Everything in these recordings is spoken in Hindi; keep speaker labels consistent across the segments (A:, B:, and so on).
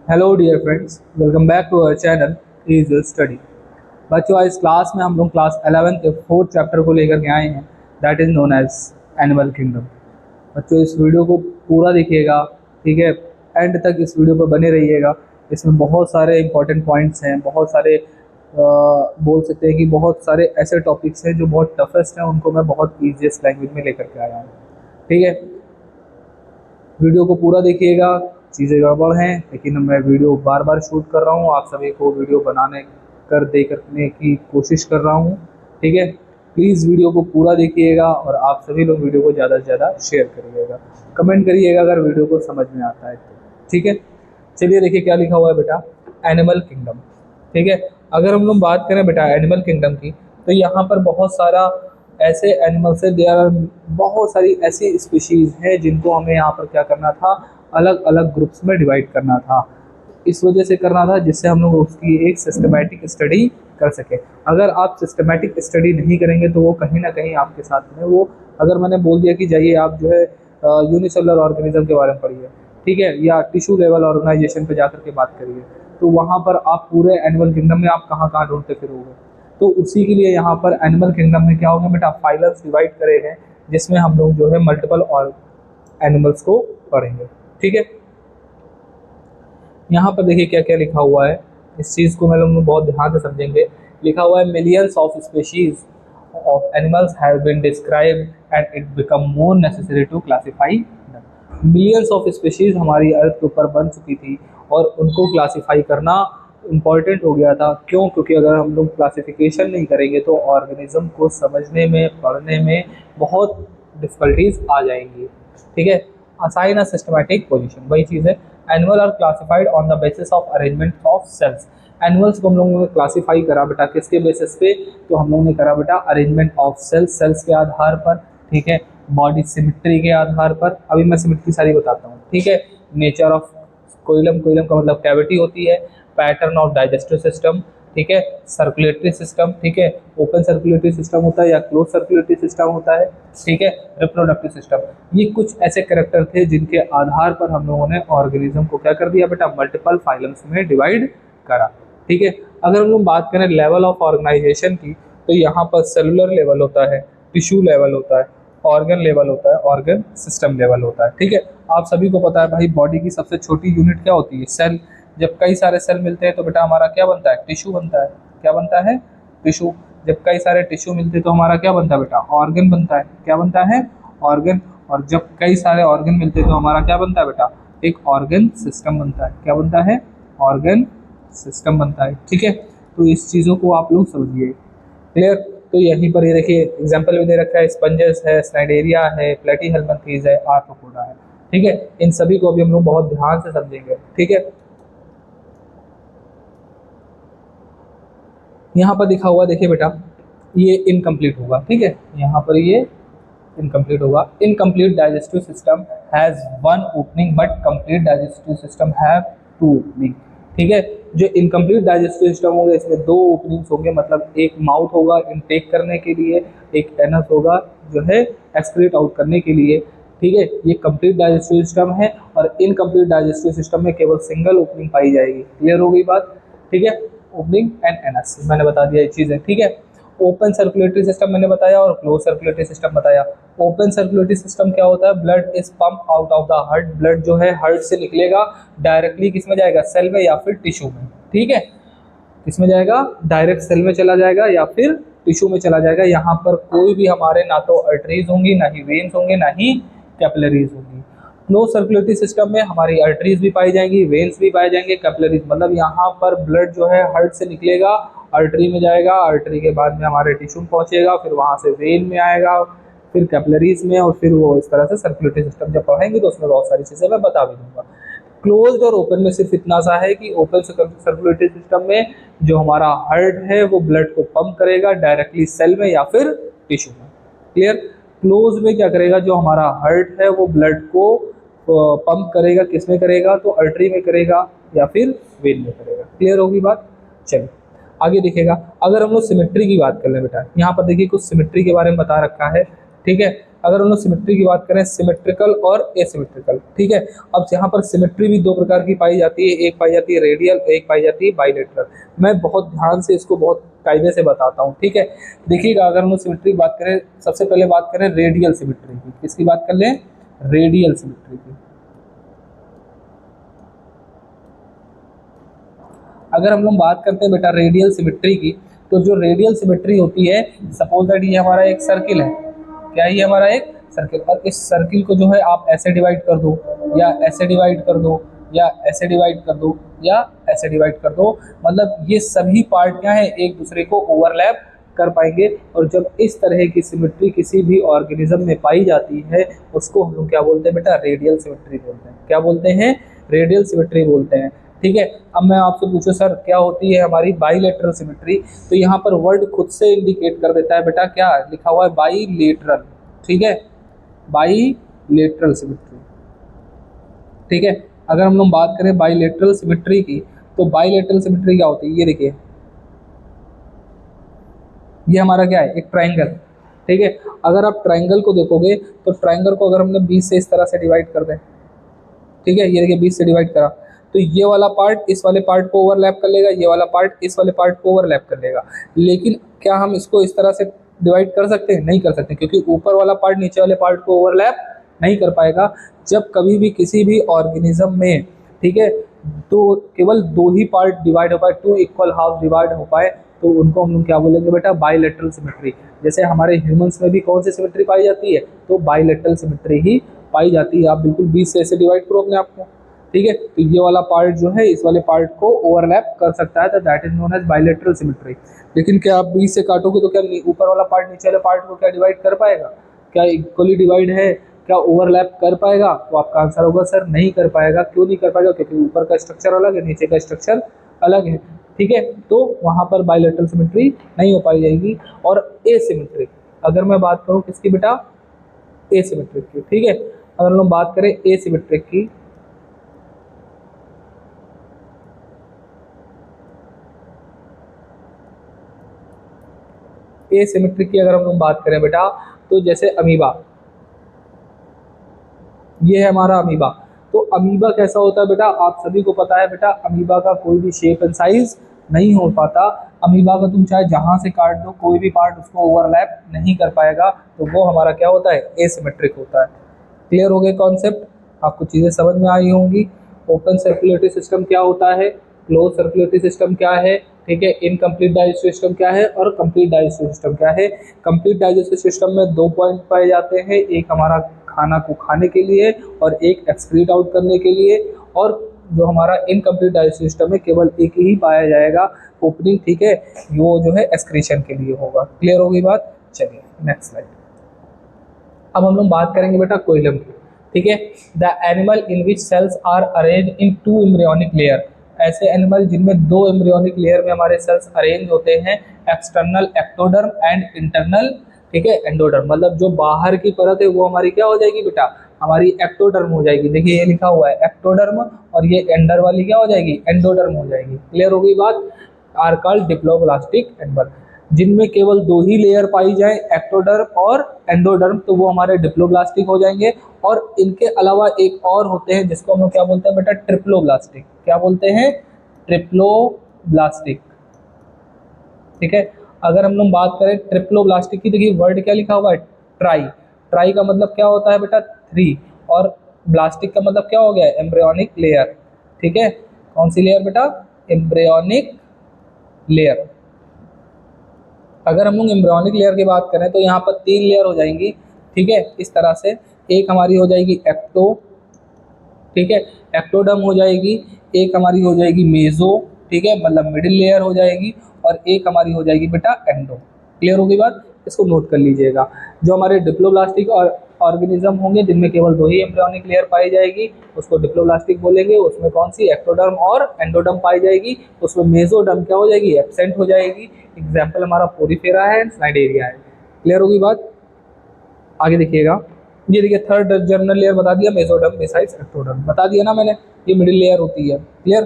A: Hello dear friends, welcome back to our channel is study. बच्चों, आज क्लास में हम लोग क्लास 11 के 4th चैप्टर को लेकर के आए हैं, that is known as animal kingdom. बच्चों, इस वीडियो को पूरा देखिएगा, ठीक है। एंड तक इस वीडियो पर बने रहिएगा। इसमें बहुत सारे इंपॉर्टेंट पॉइंट्स हैं, बहुत सारे बोल सकते हैं कि बहुत सारे ऐसे टॉपिक्स हैं जो बहुत टफेस्ट हैं, उनको मैं बहुत ईजीएस्ट लैंग्वेज में लेकर के आया हूँ, ठीक है। वीडियो को पूरा देखिएगा। चीज़ें गड़बड़ हैं, लेकिन मैं वीडियो बार बार शूट कर रहा हूँ, आप सभी को वीडियो बनाने कर दे करने की कोशिश कर रहा हूँ, ठीक है। प्लीज़ वीडियो को पूरा देखिएगा और आप सभी लोग वीडियो को ज़्यादा से ज़्यादा शेयर करिएगा, कमेंट करिएगा अगर वीडियो को समझ में आता है तो, ठीक है। चलिए देखिए क्या लिखा हुआ है बेटा, एनिमल किंगडम, ठीक है। अगर हम लोग बात करें बेटा एनिमल किंगडम की, तो यहाँ पर बहुत सारा ऐसे एनिमल्स है, देयर आर बहुत सारी ऐसी स्पीशीज़ हैं जिनको हमें यहाँ पर क्या करना था, अलग अलग ग्रुप्स में डिवाइड करना था। इस वजह से करना था जिससे हम लोग उसकी एक सिस्टमेटिक स्टडी कर सके। अगर आप सिस्टमेटिक स्टडी नहीं करेंगे तो वो कहीं ना कहीं आपके साथ में वो, अगर मैंने बोल दिया कि जाइए आप जो है यूनिसेलुलर ऑर्गेनिज्म के बारे में पढ़िए, ठीक है, या टिश्यू लेवल ऑर्गेनाइजेशन पे जाकर के बात करिए, तो वहाँ पर आप पूरे एनिमल किंगडम में आप कहाँ कहाँ ढूंढते फिरोगे। तो उसी के लिए यहाँ पर एनिमल किंगडम में क्या होगा बेटा, फाइलम्स डिवाइड करे हैं, जिसमें हम लोग जो है मल्टीपल और एनिमल्स को पढ़ेंगे, ठीक है। यहाँ पर देखिए क्या क्या लिखा हुआ है, इस चीज़ को मैं लोग बहुत ध्यान से समझेंगे। लिखा हुआ है millions of species of animals have been described and it become more necessary to classify them. Millions of species हमारी अर्थ के ऊपर बन चुकी थी और उनको क्लासिफाई करना इम्पॉर्टेंट हो गया था। क्यों? क्योंकि अगर हम लोग क्लासिफिकेशन नहीं करेंगे तो ऑर्गेनिज्म को समझने में, पढ़ने में बहुत डिफ़िकल्टीज आ जाएंगी, ठीक है। असाइन अ सिस्टमैटिक पोजीशन, वही चीज़ है। Animal are classified on the basis of arrangement of cells. Animals को हम लोगों ने क्लासीफाई करा बेटा किसके बेसिस पे, तो हम लोगों ने करा बेटा अरेंजमेंट ऑफ सेल्स, सेल्स के आधार पर, ठीक है। बॉडी सिमिट्री के आधार पर, अभी मैं सिमिट्री सारी बताता हूँ, ठीक है। नेचर ऑफ कोइलम, कोइलम का मतलब कैविटी होती है। पैटर्न ऑफ डाइजेस्टिव सिस्टम, ठीक है। सर्कुलेटरी सिस्टम, ठीक है, ओपन सर्कुलेटरी सिस्टम होता है या क्लोज सर्कुलेटरी सिस्टम होता है, ठीक है। रिप्रोडक्टिव सिस्टम, ये कुछ ऐसे कैरेक्टर थे जिनके आधार पर हम लोगों ने ऑर्गेनिज्म को क्या कर दिया बेटा, मल्टीपल फाइलम्स में डिवाइड करा, ठीक है। अगर हम लोग बात करें लेवल ऑफ ऑर्गेनाइजेशन की, तो यहाँ पर सेलुलर लेवल होता है, टिश्यू लेवल होता है, ऑर्गन लेवल होता है, ऑर्गन सिस्टम लेवल होता है, ठीक है। आप सभी को पता है भाई, बॉडी की सबसे छोटी यूनिट क्या होती है, सेल। जब कई सारे सेल मिलते हैं तो बेटा हमारा क्या बनता है, टिश्यू बनता है। क्या बनता है? टिश्यू। जब कई सारे टिश्यू मिलते हैं तो हमारा क्या बनता है बेटा, ऑर्गन बनता है। क्या बनता है? ऑर्गन। और जब कई सारे ऑर्गन मिलते हैं तो हमारा क्या बनता है बेटा, एक ऑर्गन सिस्टम बनता है। क्या बनता है? ऑर्गन सिस्टम बनता है, ठीक है। तो इस चीज़ों को आप लोग समझिए, क्लियर। तो यहीं पर ये देखिए एग्जाम्पल भी दे रखा है, स्पंजेस है, स्नाइडेरिया है, प्लेटीहेल्मिन्थेस है, आर्थ्रोपोडा है, ठीक है। इन सभी को अभी हम लोग बहुत ध्यान से समझेंगे, ठीक है। यहाँ पर दिखा हुआ देखिए बेटा, ये इनकम्प्लीट होगा, ठीक है। यहाँ पर ये इनकम्प्लीट होगा। Incomplete digestive system has one opening but complete digestive system have two opening, ठीक है। जो इनकम्प्लीट डाइजेस्टिव सिस्टम होगा इसमें दो ओपनिंग्स होंगे, मतलब एक माउथ होगा इनटेक करने के लिए, एक एनस होगा जो है एक्सक्रीट आउट करने के लिए, ठीक है। ये कंप्लीट डाइजेस्टिव सिस्टम है और इनकम्प्लीट डाइजेस्टिव सिस्टम में केवल सिंगल ओपनिंग पाई जाएगी। क्लियर हो गई बात, ठीक है। ओपनिंग एंड एनस मैंने बता दिया ये चीज़ है, ठीक है। ओपन सर्कुलेटरी सिस्टम मैंने बताया और क्लोज सर्कुलेटरी सिस्टम बताया। ओपन सर्कुलेटरी सिस्टम क्या होता है, blood is pump out of the heart. Blood जो है हार्ट से निकलेगा, डायरेक्टली किस में जाएगा, सेल में या फिर टिश्यू में, ठीक है। किस में जाएगा, डायरेक्ट सेल में चला जाएगा या फिर टिश्यू में चला जाएगा। यहाँ पर कोई भी हमारे ना तो अर्टरीज होंगी, ना ही वेन्स होंगे, ना ही कैपिलरीज होंगी। क्लोज सर्कुलेटरी सिस्टम में हमारी अर्टरीज भी पाई जाएंगी, वेन्स भी पाए जाएंगे, कैपिलरीज, मतलब यहाँ पर ब्लड जो है हार्ट से निकलेगा, आर्टरी में जाएगा, आर्टरी के बाद में हमारे टिश्यू में पहुंचेगा, फिर वहाँ से वेन में आएगा, फिर कैपिलरीज में, और फिर वो इस तरह से सर्कुलेटरी सिस्टम जब पढ़ेंगे तो उसमें बहुत सारी चीज़ें मैं बता भी दूंगा। क्लोज्ड और ओपन में सिर्फ इतना सा है कि ओपन सर्कुलेटरी सिस्टम में जो हमारा हार्ट है वो ब्लड को पंप करेगा डायरेक्टली सेल में या फिर टिश्यू में। क्लियर। क्लोज में क्या करेगा, जो हमारा हार्ट है वो ब्लड को पंप करेगा, किस में करेगा, तो अर्टरी में करेगा या फिर वेन में करेगा। क्लियर होगी बात। चलिए आगे देखिएगा। अगर हम लोग सिमेट्री की बात कर लें बेटा, यहाँ पर देखिए कुछ सिमेट्री के बारे में बता रखा है, ठीक है। अगर हम लोग सिमेट्री की बात करें, सिमेट्रिकल और एसिमेट्रिकल, ठीक है। अब यहाँ पर सिमेट्री भी दो प्रकार की पाई जाती है, एक पाई जाती है रेडियल, एक पाई जाती है बाइलेटरल। मैं बहुत ध्यान से इसको बहुत कायदे से बताता हूँ, ठीक है। देखिएगा, अगर हम लोग सिमेट्री की बात करें, सबसे पहले बात करें रेडियल सिमेट्री की। किसकी बात कर लें? रेडियल सिमेट्री की। अगर हम लोग बात करते हैं बेटा रेडियल सिमेट्री की, तो जो रेडियल सिमेट्री होती है, सपोज दैट ये हमारा एक सर्किल है, क्या ये हमारा एक सर्किल, और इस सर्किल को जो है आप ऐसे डिवाइड कर दो, या ऐसे डिवाइड कर दो, या ऐसे डिवाइड कर दो, या ऐसे डिवाइड कर दो, मतलब ये सभी पार्ट क्या है, एक दूसरे को ओवरलैप कर पाएंगे। और जब इस तरह की सिमेट्री किसी भी ऑर्गेनिज्म में पाई जाती है, उसको हम लोग क्या बोलते हैं बेटा? रेडियल सिमेट्री बोलते हैं। क्या बोलते हैं? रेडियल सिमेट्री बोलते हैं, ठीक है। अब मैं आपसे पूछूं सर क्या होती है हमारी बाइलेटरल सिमेट्री, तो यहाँ पर वर्ड खुद से इंडिकेट कर देता है बेटा, क्या लिखा हुआ है? बाइलेटरल, ठीक है, बाइलेटरल सिमेट्री, ठीक है। अगर हम लोग बात करें बाइलेटरल सिमेट्री की, तो बाइलेटरल सिमेट्री क्या होती है? ये देखिए, ये हमारा क्या है? एक ट्राइंगल, ठीक है। अगर आप ट्राइंगल को देखोगे, तो ट्राइंगल को अगर हमने 20 से इस तरह से डिवाइड कर दें, ठीक है, ये देखिए 20 से डिवाइड करा, तो ये वाला पार्ट इस वाले पार्ट को ओवरलैप कर लेगा, ये वाला पार्ट इस वाले पार्ट को ओवरलैप कर लेगा। लेकिन क्या हम इसको इस तरह से डिवाइड कर सकते हैं? नहीं कर सकते, क्योंकि ऊपर वाला पार्ट नीचे वाले पार्ट को ओवरलैप नहीं कर पाएगा। जब कभी भी किसी भी ऑर्गेनिज्म में, ठीक है, तो केवल दो ही पार्ट डिवाइड हो पाए, टू इक्वल हाफ डिवाइड हो पाए, तो उनको हम लोग क्या बोलेंगे बेटा? Bilateral symmetry. जैसे हमारे ह्यूमंस में भी कौन सी सिमेट्री पाई जाती है? तो बाइलेटरल सिमेट्री ही पाई जाती है। आप बिल्कुल 20 से ऐसे डिवाइड करो अपने आप को, ठीक है, तो ये वाला पार्ट जो है इस वाले पार्ट को ओवरलैप कर सकता है, तो that is known as bilateral symmetry. लेकिन क्या आप 20 से काटोगे तो क्या ऊपर वाला पार्ट नीचे वाले पार्ट को क्या डिवाइड कर पाएगा? क्या इक्वली डिवाइड है? क्या ओवरलैप कर पाएगा? तो आपका आंसर होगा सर नहीं कर पाएगा। क्यों नहीं कर पाएगा? क्योंकि ऊपर का स्ट्रक्चर अलग है, नीचे का स्ट्रक्चर अलग है, ठीक है। तो वहां पर बाइलेटरल सिमेट्री नहीं हो पाई जाएगी। और एसिमेट्रिक, अगर मैं बात करूं किसकी बेटा? एसिमेट्रिक की, ठीक है। अगर हम लोग बात करें एसिमेट्रिक की, एसिमेट्रिक की अगर हम लोग बात करें बेटा, तो जैसे अमीबा, ये है हमारा अमीबा। तो अमीबा कैसा होता है बेटा? आप सभी को पता है बेटा, अमीबा का कोई भी शेप एंड साइज नहीं हो पाता। अमीबा का तुम चाहे जहां से काट दो, कोई भी पार्ट उसको ओवरलैप नहीं कर पाएगा, तो वो हमारा क्या होता है? एसिमेट्रिक होता है। क्लियर हो गए कॉन्सेप्ट? आपको चीज़ें समझ में आई होंगी। ओपन सर्कुलेटरी सिस्टम क्या होता है, क्लोज सर्कुलेटरी सिस्टम क्या है, ठीक है, इनकम्प्लीट डाइजेस्टिव सिस्टम क्या है, और कंप्लीट डाइजेस्टिव सिस्टम क्या है। कंप्लीट डाइजेस्टिव सिस्टम में दो पॉइंट पाए जाते हैं, एक हमारा खाना को खाने के लिए और एक एक्सक्रीट आउट करने के लिए। और जो हमारा इनकम्प्लीट डाइजेस्टिव सिस्टम है, केवल एक ही पाया जाएगा ओपनिंग, ठीक है, वो जो है एक्सक्रीशन के लिए होगा। क्लियर होगी बात? चलिए नेक्स्ट स्लाइड। अब हम लोग बात करेंगे बेटा कोइलम की, ठीक है। The animal in which cells are arrange in two embryonic layer, ऐसे एनिमल जिनमें दो एम्ब्रियोनिक लेयर में हमारे सेल्स अरेंज होते हैं, एक्सटर्नल एक्टोडर्म एंड इंटरनल, ठीक है, एंडोडर्म। मतलब जो बाहर की परत है वो हमारी क्या हो जाएगी बेटा? हमारी एक्टोडर्म हो जाएगी। देखिए ये लिखा हुआ है एक्टोडर्म, और ये एंडर वाली क्या हो जाएगी? एंडोडर्म हो जाएगी। क्लियर हो गई बात? Are called diploblastic animal. जिनमें केवल दो ही लेयर पाई जाए, एक्टोडर्म और एंडोडर्म, तो वो हमारे डिप्लोब्लास्टिक हो जाएंगे। और इनके अलावा एक और होते हैं जिसको हम लोग क्या बोलते हैं बेटा? ट्रिप्लोब्लास्टिक। क्या बोलते हैं? ट्रिप्लोब्लास्टिक, ठीक है। अगर हम लोग बात करें ट्रिप्लोब्लास्टिक की, देखिए वर्ड क्या लिखा हुआ है? ट्राई। ट्राई का मतलब क्या होता है बेटा? 3। और ब्लास्टिक का मतलब क्या हो गया? एम्ब्रियोनिक लेयर, ठीक है। कौन सी लेयर बेटा? Embryonic layer. अगर हम लोग एम्ब्रियोनिक लेयर की बात करें, तो यहाँ पर 3 लेयर हो जाएंगी, ठीक है, इस तरह से। एक हमारी हो जाएगी एक्टो, ठीक है, एक्टोडर्म हो जाएगी। एक हमारी हो जाएगी मेजो, ठीक है, मतलब मिडिल लेयर हो जाएगी। और एक हमारी हो जाएगी बेटा एंडो। क्लियर हो गई बात? इसको नोट कर लीजिएगा। जो हमारे डिप्लोब्लास्टिक और ऑर्गेनिज्म होंगे जिनमें केवल दो ही एम्ब्रियोनिक लेयर पाई जाएगी, उसको डिप्लोब्लास्टिक बोलेंगे। उसमें कौन सी? एक्टोडर्म और एंडोडर्म पाई जाएगी। उसमें मेसोडर्म क्या हो जाएगी? एब्सेंट हो जाएगी। एग्जाम्पल हमारा पोरीफेरा है एंड स्नाइडेरिया है। क्लियर होगी बात? आगे देखिएगा, ये देखिए थर्ड जर्नल लेयर बता दिया, मेसोडर्म बिसाइड्स एक्टोडर्म बता दिया ना मैंने, ये मिडिल लेयर होती है। क्लियर?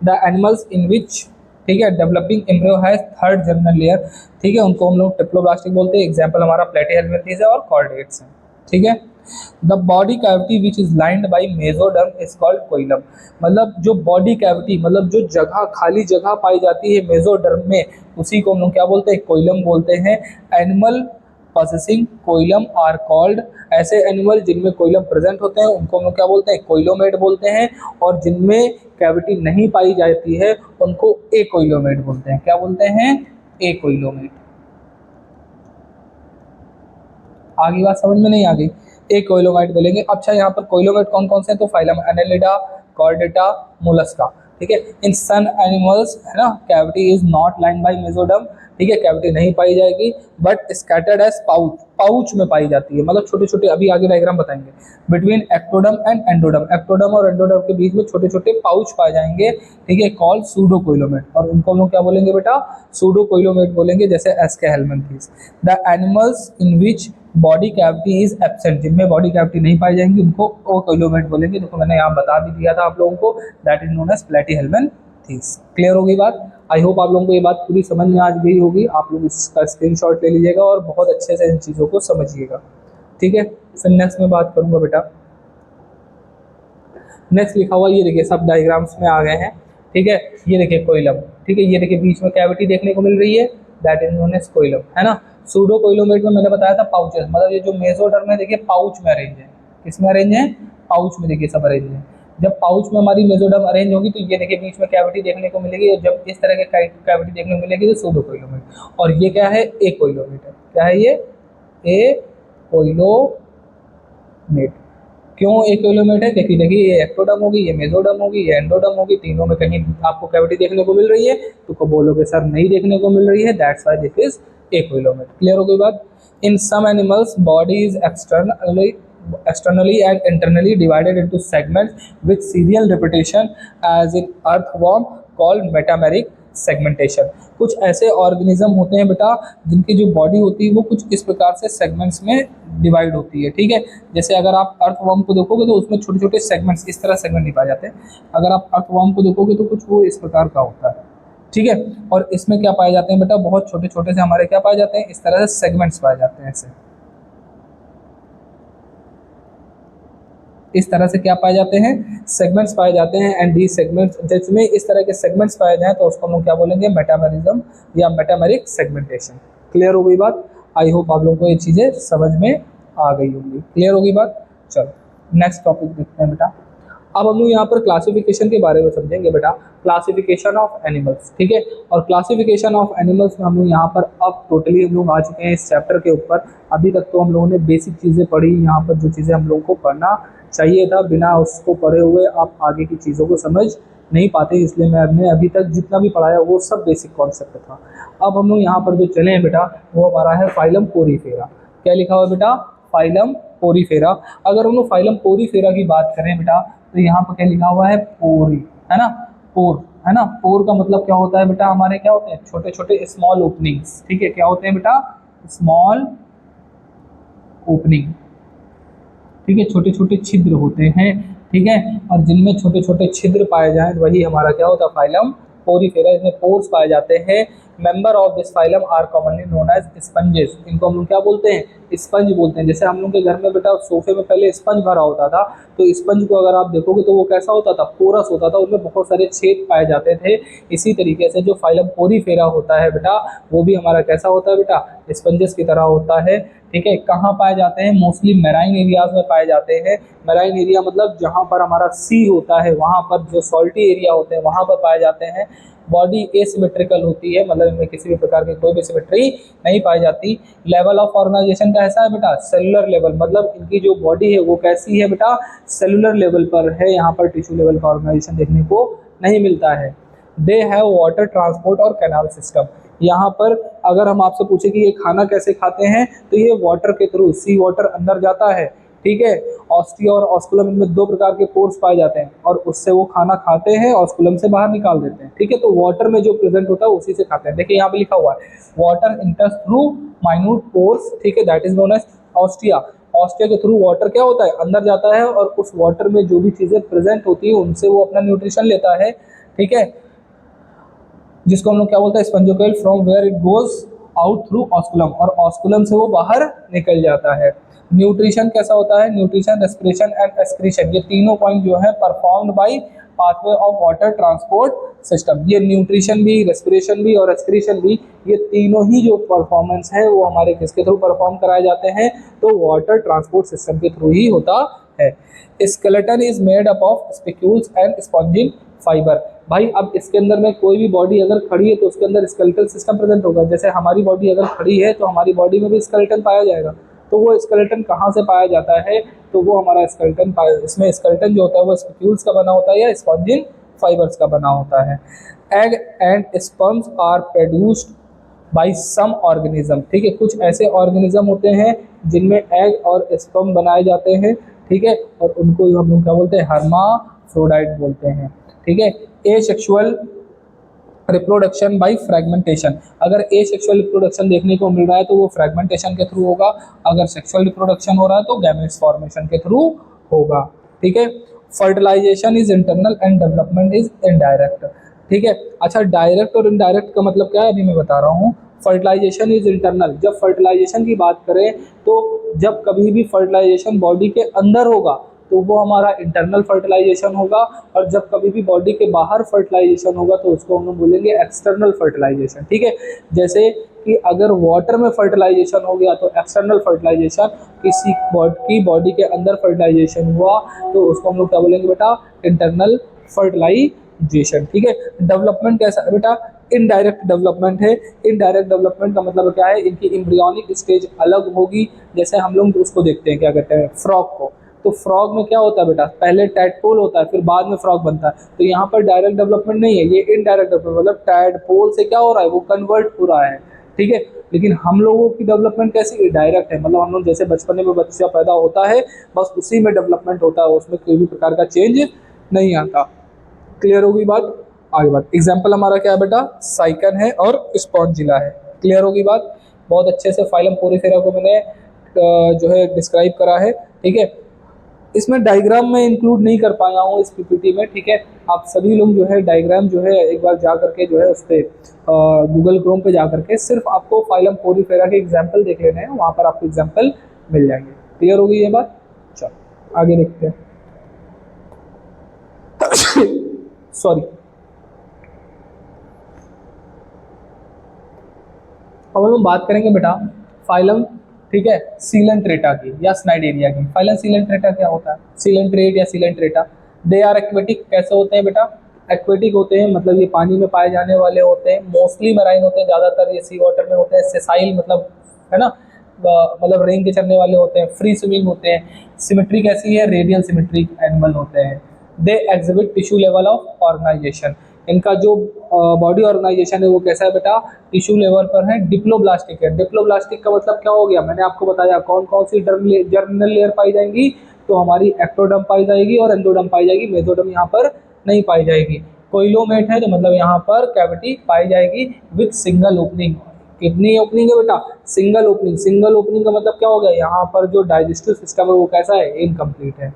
A: द एनिमल्स इन विच, ठीक है, developing embryo has third journal layer, ठीक है, उनको हम लोग ट्रिप्लोब्लास्टिक बोलते हैं। एग्जाम्पल हमारा प्लेटीहेल्मिन्थेस है और कॉर्डेट्स है। ठीक है। The body cavity which is lined by mesoderm is called coelom. मतलब जो बॉडी कैविटी, मतलब जो जगह, खाली जगह पाई जाती है मेसोडर्म में, उसी को हम लोग क्या बोलते हैं, कोइलम बोलते हैं। एनिमल पॉसेसिंग कोइलम आर कॉल्ड, ऐसे एनिमल जिनमें कोइलम प्रेजेंट होते हैं उनको हम लोग क्या बोलते हैं, कोइलोमेट बोलते हैं। और जिनमें कैविटी नहीं पाई जाती है उनको एकोइलोमेट बोलते हैं। क्या बोलते हैं, एकोइलोमेट। आगे बात समझ में नहीं आ गई, एक कोइलोमाइट बोलेंगे। अच्छा यहाँ पर कोइलोमाइट कौन कौन से हैं, तो फाइलम एनेलिडा, कॉर्डेटा, मोलस्का। ठीक है। इन सन एनिमल्स है ना, cavity is not lined by mesoderm. ठीक है, कैविटी नहीं पाई जाएगी, but scattered as pouch, pouch में पाई जाती है, मतलब छोटे छोटे, अभी आगे डायग्राम बताएंगे। बिटवीन एक्टोडम एंड एंडोडम, एक्टोडम और एंडोडम के बीच में छोटे छोटे पाउच पाए जाएंगे। ठीक है, कॉल्ड सूडो कोइलोमेट, और उनको हम लोग क्या बोलेंगे बेटा, सूडो कोइलोमेट बोलेंगे, जैसे aschelminthes. The animals in which body cavity is absent, जिनमें बॉडी कैविटी नहीं पाई जाएंगी उनको ओकोइलोमेट बोलेंगे। देखो मैंने यहाँ बता भी दिया था आप लोगों को, that is known as platyhelminthes. Clear होगी बात। आई होप आप लोगों को ये बात पूरी समझ में आज गई होगी। आप लोग इसका स्क्रीनशॉट ले लीजिएगा और बहुत अच्छे से इन चीज़ों को समझिएगा। ठीक है, फिर नेक्स्ट में बात करूंगा बेटा। नेक्स्ट लिखा हुआ ये देखिए, सब डायग्राम्स में आ गए हैं। ठीक है, ये देखिए कोइलम। ठीक है, ये देखिए बीच में कैविटी देखने को मिल रही है, दैट इज नोन एज कोइलम, है ना। सूडो कोइलोमेट में मैंने बताया था पाउचेस, मतलब ये जो मेसोडर्म है देखिए पाउच में अरेंज है। किसमें अरेंज है, पाउच में, देखिए सब अरेंज है। जब पाउच में हमारी मेसोडर्म अरेंज होगी तो ये देखिए बीच में कैविटी देखने को मिलेगी, और जब इस तरह के कैविटी देखने को मिलेगी तो सूडो कोइलोमेट। और ये क्या है, ए कोइलोमेट है। क्या है ये, ए कोइलोमेट। क्यों एक किलोमीटर है, क्योंकि देखिए ये एक्टोडम होगी, ये मेसोडम होगी, ये एंडोडम होगी, तीनों में कहीं आपको कैविटी देखने को मिल रही है, तो कब बोलोगे सर नहीं देखने को मिल रही है, दैट्स व्हाई दिस इज एक किलोमीटर। क्लियर हो गई बात। In some animals body is externally and internally divided into segments with serial repetition as in earthworm called metameric segmentation। कुछ ऐसे ऑर्गेनिज्म होते हैं बेटा जिनकी जो बॉडी होती है वो कुछ इस प्रकार से सेगमेंट्स में डिवाइड होती है। ठीक है, जैसे अगर आप अर्थवर्म को देखोगे तो उसमें छोटे छोटे सेगमेंट्स, इस तरह सेगमेंट नहीं पाए जाते। अगर आप अर्थवर्म को देखोगे तो कुछ वो इस प्रकार का होता है। ठीक है, और इसमें क्या पाए जाते हैं बेटा, बहुत छोटे छोटे से हमारे क्या पाए जाते हैं, इस तरह से सेगमेंट्स पाए जाते हैं। ऐसे इस तरह से क्या पाए जाते हैं, सेगमेंट्स पाए जाते हैं। एंड दी सेगमेंट्स, जिसमें इस तरह के सेगमेंट्स पाए जाएं तो उसको हम लोग क्या बोलेंगे, मेटामेरिज्म या मेटामेरिक सेगमेंटेशन। क्लियर हो गई बात। आई होप आप लोगों को ये चीज़ें समझ में आ गई होंगी। क्लियर होगी बात। चलो नेक्स्ट टॉपिक देखते हैं बेटा। अब हम लोग यहाँ पर क्लासिफिकेशन के बारे में समझेंगे बेटा, क्लासिफिकेशन ऑफ एनिमल्स। ठीक है, और क्लासिफिकेशन ऑफ एनिमल्स में हम लोग यहाँ पर अब टोटली हम लोग आ चुके हैं इस चैप्टर के ऊपर। अभी तक तो हम लोगों ने बेसिक चीज़ें पढ़ी, यहाँ पर जो चीज़ें हम लोगों को पढ़ना चाहिए था, बिना उसको पढ़े हुए आप आगे की चीज़ों को समझ नहीं पाते, इसलिए मैंने अभी तक जितना भी पढ़ाया वो सब बेसिक कॉन्सेप्ट था। अब हम लोग यहाँ पर जो चले हैं बेटा वो हमारा है फाइलम पोरीफेरा। क्या लिखा हुआ है बेटा, फाइलम पोरीफेरा। अगर हम लोग फाइलम पोरीफेरा की बात करें बेटा तो यहाँ पर क्या लिखा हुआ है, पोरी, है ना, पोर, है ना। पोर का मतलब क्या होता है बेटा, हमारे क्या होते हैं, छोटे छोटे स्मॉल ओपनिंग्स। ठीक है, क्या होते हैं बेटा, स्मॉल ओपनिंग। ठीक है, छोटे छोटे छिद्र होते हैं। ठीक है, और जिनमें छोटे छोटे छिद्र पाए जाएं वही हमारा क्या होता है, फाइलम पोरीफेरा। इसमें पोर्स पाए जाते हैं। Member of this phylum are commonly known as sponges. इनको हम लोग क्या बोलते हैं, स्पंज बोलते हैं। जैसे हम लोग के घर में बेटा सोफे में पहले स्पंज भरा होता था, तो स्पंज को अगर आप देखोगे तो वो कैसा होता था, पोरस होता था, उसमें बहुत सारे छेद पाए जाते थे। इसी तरीके से जो फाइलम पोरीफेरा होता है बेटा वो भी हमारा कैसा होता है बेटा, स्पंजेस की तरह होता है। ठीक है, कहाँ पाए जाते हैं, मोस्टली मैराइन एरियाज में पाए जाते हैं। मैराइन एरिया मतलब जहाँ पर हमारा सी होता है, वहाँ पर जो सॉल्टी एरिया होते हैं वहाँ पर पाए जाते हैं। बॉडी एसिमेट्रिकल होती है, मतलब इनमें किसी भी प्रकार की कोई भी सिमेट्री नहीं पाई जाती। लेवल ऑफ ऑर्गेनाइजेशन का ऐसा है बेटा, सेलुलर लेवल, मतलब इनकी जो बॉडी है वो कैसी है बेटा, सेलुलर लेवल पर है। यहाँ पर टिश्यू लेवल का ऑर्गेनाइजेशन देखने को नहीं मिलता है। दे हैव वाटर ट्रांसपोर्ट और कैनाल सिस्टम। यहाँ पर अगर हम आपसे पूछे कि ये खाना कैसे खाते हैं तो ये वाटर के थ्रू, सी वाटर अंदर जाता है। ठीक है, ऑस्टिया और ऑस्कुलम, इनमें दो प्रकार के पोर्स पाए जाते हैं और उससे वो खाना खाते हैं, ऑस्कुलम से बाहर निकाल देते हैं। ठीक है, तो वाटर में जो प्रेजेंट होता है उसी से खाते हैं। देखिए यहाँ पे लिखा हुआ है water enters through minute pores. ठीक है, that is known as ostia. Ostia के थ्रू वाटर क्या होता है, अंदर जाता है और उस वाटर में जो भी चीजें प्रेजेंट होती है उनसे वो अपना न्यूट्रिशन लेता है। ठीक है, जिसको हम लोग क्या बोलते हैं, spongocoel, from where it goes out through osculum, और ऑस्कुलम से वो बाहर निकल जाता है। न्यूट्रिशन कैसा होता है, न्यूट्रिशन, रेस्पिरेशन एंड एक्सक्रीशन, ये तीनों पॉइंट जो है performed by pathway of water transport system. ये न्यूट्रिशन भी, रेस्पिरेशन भी और एक्सक्रीशन भी, ये तीनों ही जो परफॉर्मेंस है वो हमारे किसके थ्रू परफॉर्म कराए जाते हैं, तो वाटर ट्रांसपोर्ट सिस्टम के थ्रू ही होता है। Skeleton is made up of spicules and spongin fibre. भाई अब इसके अंदर में कोई भी बॉडी अगर खड़ी है तो उसके अंदर स्केलेटल सिस्टम प्रेजेंट होगा। जैसे हमारी बॉडी अगर खड़ी है तो हमारी बॉडी में भी स्केलेटन पाया जाएगा। तो वो स्केलेटन कहाँ से पाया जाता है, तो वो हमारा स्केलेटन, इसमें स्केलेटन जो होता है वो स्पिक्यूल्स का बना होता है या स्पॉन्जिन फाइबर्स का बना होता है। Egg and sperms are produced by some organism, ठीक है, कुछ ऐसे ऑर्गेनिज्म होते हैं जिनमें एग और स्पर्म बनाए जाते हैं, ठीक है, और उनको हम लोग क्या बोलते हैं, हर्माफ्रोडाइट बोलते हैं, ठीक है। एसेक्सुअल रिप्रोडक्शन बाय फ्रेगमेंटेशन, अगर एसेक्सुअल रिप्रोडक्शन देखने को मिल रहा है तो वो फ्रेगमेंटेशन के थ्रू होगा, अगर सेक्सुअल रिप्रोडक्शन हो रहा है तो गैमेट्स फॉर्मेशन के थ्रू होगा, ठीक है। Fertilisation is internal and development is indirect, ठीक है। अच्छा, डायरेक्ट और इनडायरेक्ट का मतलब क्या है अभी मैं बता रहा हूँ। फर्टिलाइजेशन इज इंटरनल, जब फर्टिलाइजेशन की बात करें तो जब कभी भी फर्टिलाइजेशन बॉडी के अंदर होगा तो वो हमारा इंटरनल फर्टिलाइजेशन होगा, और जब कभी भी बॉडी के बाहर फर्टिलाइजेशन होगा तो उसको हम लोग बोलेंगे एक्सटर्नल फर्टिलाइजेशन, ठीक है। जैसे कि अगर वाटर में फर्टिलाइजेशन हो गया तो एक्सटर्नल फर्टिलाइजेशन, किसी बॉडी के अंदर फर्टिलाइजेशन हुआ तो उसको हम लोग क्या बोलेंगे बेटा, इंटरनल फर्टिलाइजेशन, ठीक है। डेवलपमेंट कैसा है बेटा, इनडायरेक्ट डेवलपमेंट है। इनडायरेक्ट डेवलपमेंट का मतलब क्या है, इनकी एम्ब्रियोनिक स्टेज अलग होगी। जैसे हम लोग उसको देखते हैं, क्या कहते हैं, फ्रॉग को, तो फ्रॉग में क्या होता है बेटा, पहले टैडपोल होता है फिर बाद में फ्रॉग बनता है। तो यहाँ पर डायरेक्ट डेवलपमेंट नहीं है, ये इनडायरेक्ट डेवलपमेंट, मतलब टैडपोल से क्या हो रहा है, वो कन्वर्ट हो रहा है, ठीक है। लेकिन हम लोगों की डेवलपमेंट कैसी है, डायरेक्ट है, मतलब हम लोग जैसे बचपन में बच्चा पैदा होता है बस उसी में डेवलपमेंट होता है, उसमें कोई भी प्रकार का चेंज नहीं आता। क्लियर होगी बात, आगे बात। एग्जाम्पल हमारा क्या है बेटा, साइकन है और स्पॉन्जिला है। क्लियर होगी बात, बहुत अच्छे से फाइलम पोरीफेरा को मैंने जो है डिस्क्राइब करा है, ठीक है। इसमें डायग्राम में इंक्लूड नहीं कर पाया हूँ इस पीपीटी में, ठीक है। आप सभी लोग जो है डायग्राम जो है एक बार जा करके जो है उस पर गूगल क्रोम पे जा करके सिर्फ आपको फाइलम पोरीफेरा के एग्जाम्पल देख लेने हैं, वहाँ पर आपको एग्जाम्पल मिल जाएंगे। क्लियर होगी ये बात, चलो आगे देखते हैं। सॉरी, अब हम लोग बात करेंगे बेटा फाइलम, ठीक है, सीलेंट्रेटा की या स्नाइडेरिया की। फाइलम सीलेंट्रेटा क्या होता है, सीलेंट्रेट या सीलेंट्रेटा, दे आर एक्वेटिक। कैसे होते हैं बेटा, एक्वेटिक होते हैं, मतलब ये पानी में पाए जाने वाले होते हैं, मोस्टली मराइन होते हैं, ज़्यादातर ये सी वाटर में होते हैं। सेसाइल मतलब है ना, मतलब रेंग के चलने वाले होते हैं, फ्री स्विमिंग होते हैं। सिमेट्री कैसी है, रेडियल सिमेट्रिक एनिमल होते हैं। They exhibit tissue level of organisation, इनका जो बॉडी ऑर्गेनाइजेशन है वो कैसा है बेटा, टिश्यू लेवल पर है, डिप्लोब्लास्टिक है। डिप्लोब्लास्टिक का मतलब क्या हो गया, मैंने आपको बताया कौन कौन सी जर्मिनल लेयर पाई जाएंगी, तो हमारी एक्टोडर्म पाई जाएगी और एंडोडर्म पाई जाएगी, मेसोडर्म यहाँ पर नहीं पाई जाएगी। कोइलोमेट है तो मतलब यहाँ पर कैविटी पाई जाएगी विथ सिंगल ओपनिंग। कितनी ओपनिंग है बेटा, सिंगल ओपनिंग। सिंगल ओपनिंग का मतलब क्या हो गया, यहाँ पर जो डाइजेस्टिव सिस्टम है वो कैसा है, इनकम्प्लीट है,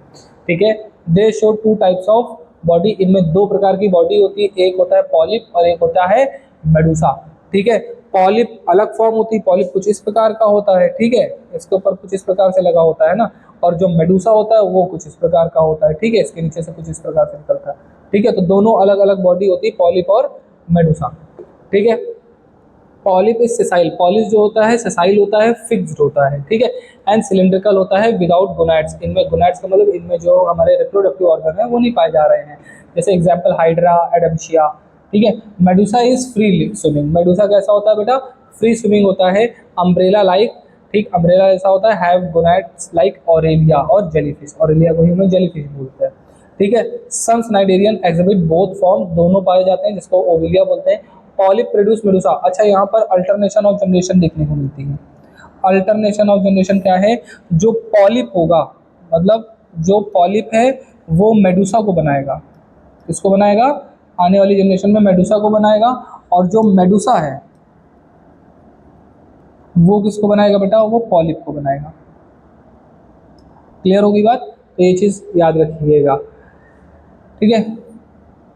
A: ठीक है। दे show two types of body, इनमें दो प्रकार की बॉडी होती है, एक होता है पॉलिप और एक होता है मेडुसा, ठीक है। पॉलिप अलग फॉर्म होती है, पॉलिप कुछ इस प्रकार का होता है, ठीक है, इसके ऊपर कुछ इस प्रकार से लगा होता है ना, और जो मेडुसा होता है वो कुछ इस प्रकार का होता है, ठीक है, इसके नीचे से कुछ इस प्रकार से निकलता है, ठीक है। तो दोनों अलग अलग बॉडी होती है, पॉलिप और मेडुसा, ठीक है। पॉलिप इज सेसाइल, पॉलिप जो होता है सेसाइल होता है, फिक्स्ड होता है, ठीक है। एंड सिलिंड्रिकल होता है विदाउट गोनाड्स, इनमें गोनाड्स का मतलब इनमें जो हमारे रिप्रोडक्टिव ऑर्गन है वो नहीं पाए जा रहे हैं। जैसे एग्जांपल हाइड्रा, एडम्शिया, ठीक है। Medusa is free swimming, Medusa कैसा होता है बेटा, फ्री स्विमिंग होता है। अम्ब्रेला लाइक, ठीक, अम्ब्रेला ऐसा होता है, हैव गोनाड्स लाइक ऑरेलिया और जेलीफिश, ऑरेलिया को ही हम जेलीफिश बोलते हैं, ठीक है। सम स्नाइडेरियन एग्जिबिट बोथ फॉर्म्स, दोनों पाए जाते हैं जिसको ओविलिया बोलते हैं। पॉलिप प्रोड्यूस मेडुसा, अच्छा यहाँ पर अल्टरनेशन ऑफ जनरेशन देखने को मिलती है। अल्टरनेशन ऑफ जनरेशन क्या है, जो पॉलिप होगा, मतलब जो पॉलिप है वो मेडुसा को बनाएगा, किसको बनाएगा, आने वाली जनरेशन में मेडुसा को बनाएगा, और जो मेडुसा है वो किसको बनाएगा बेटा, वो पॉलिप को बनाएगा। क्लियर होगी बात, तो ये चीज याद रखिएगा, ठीक है।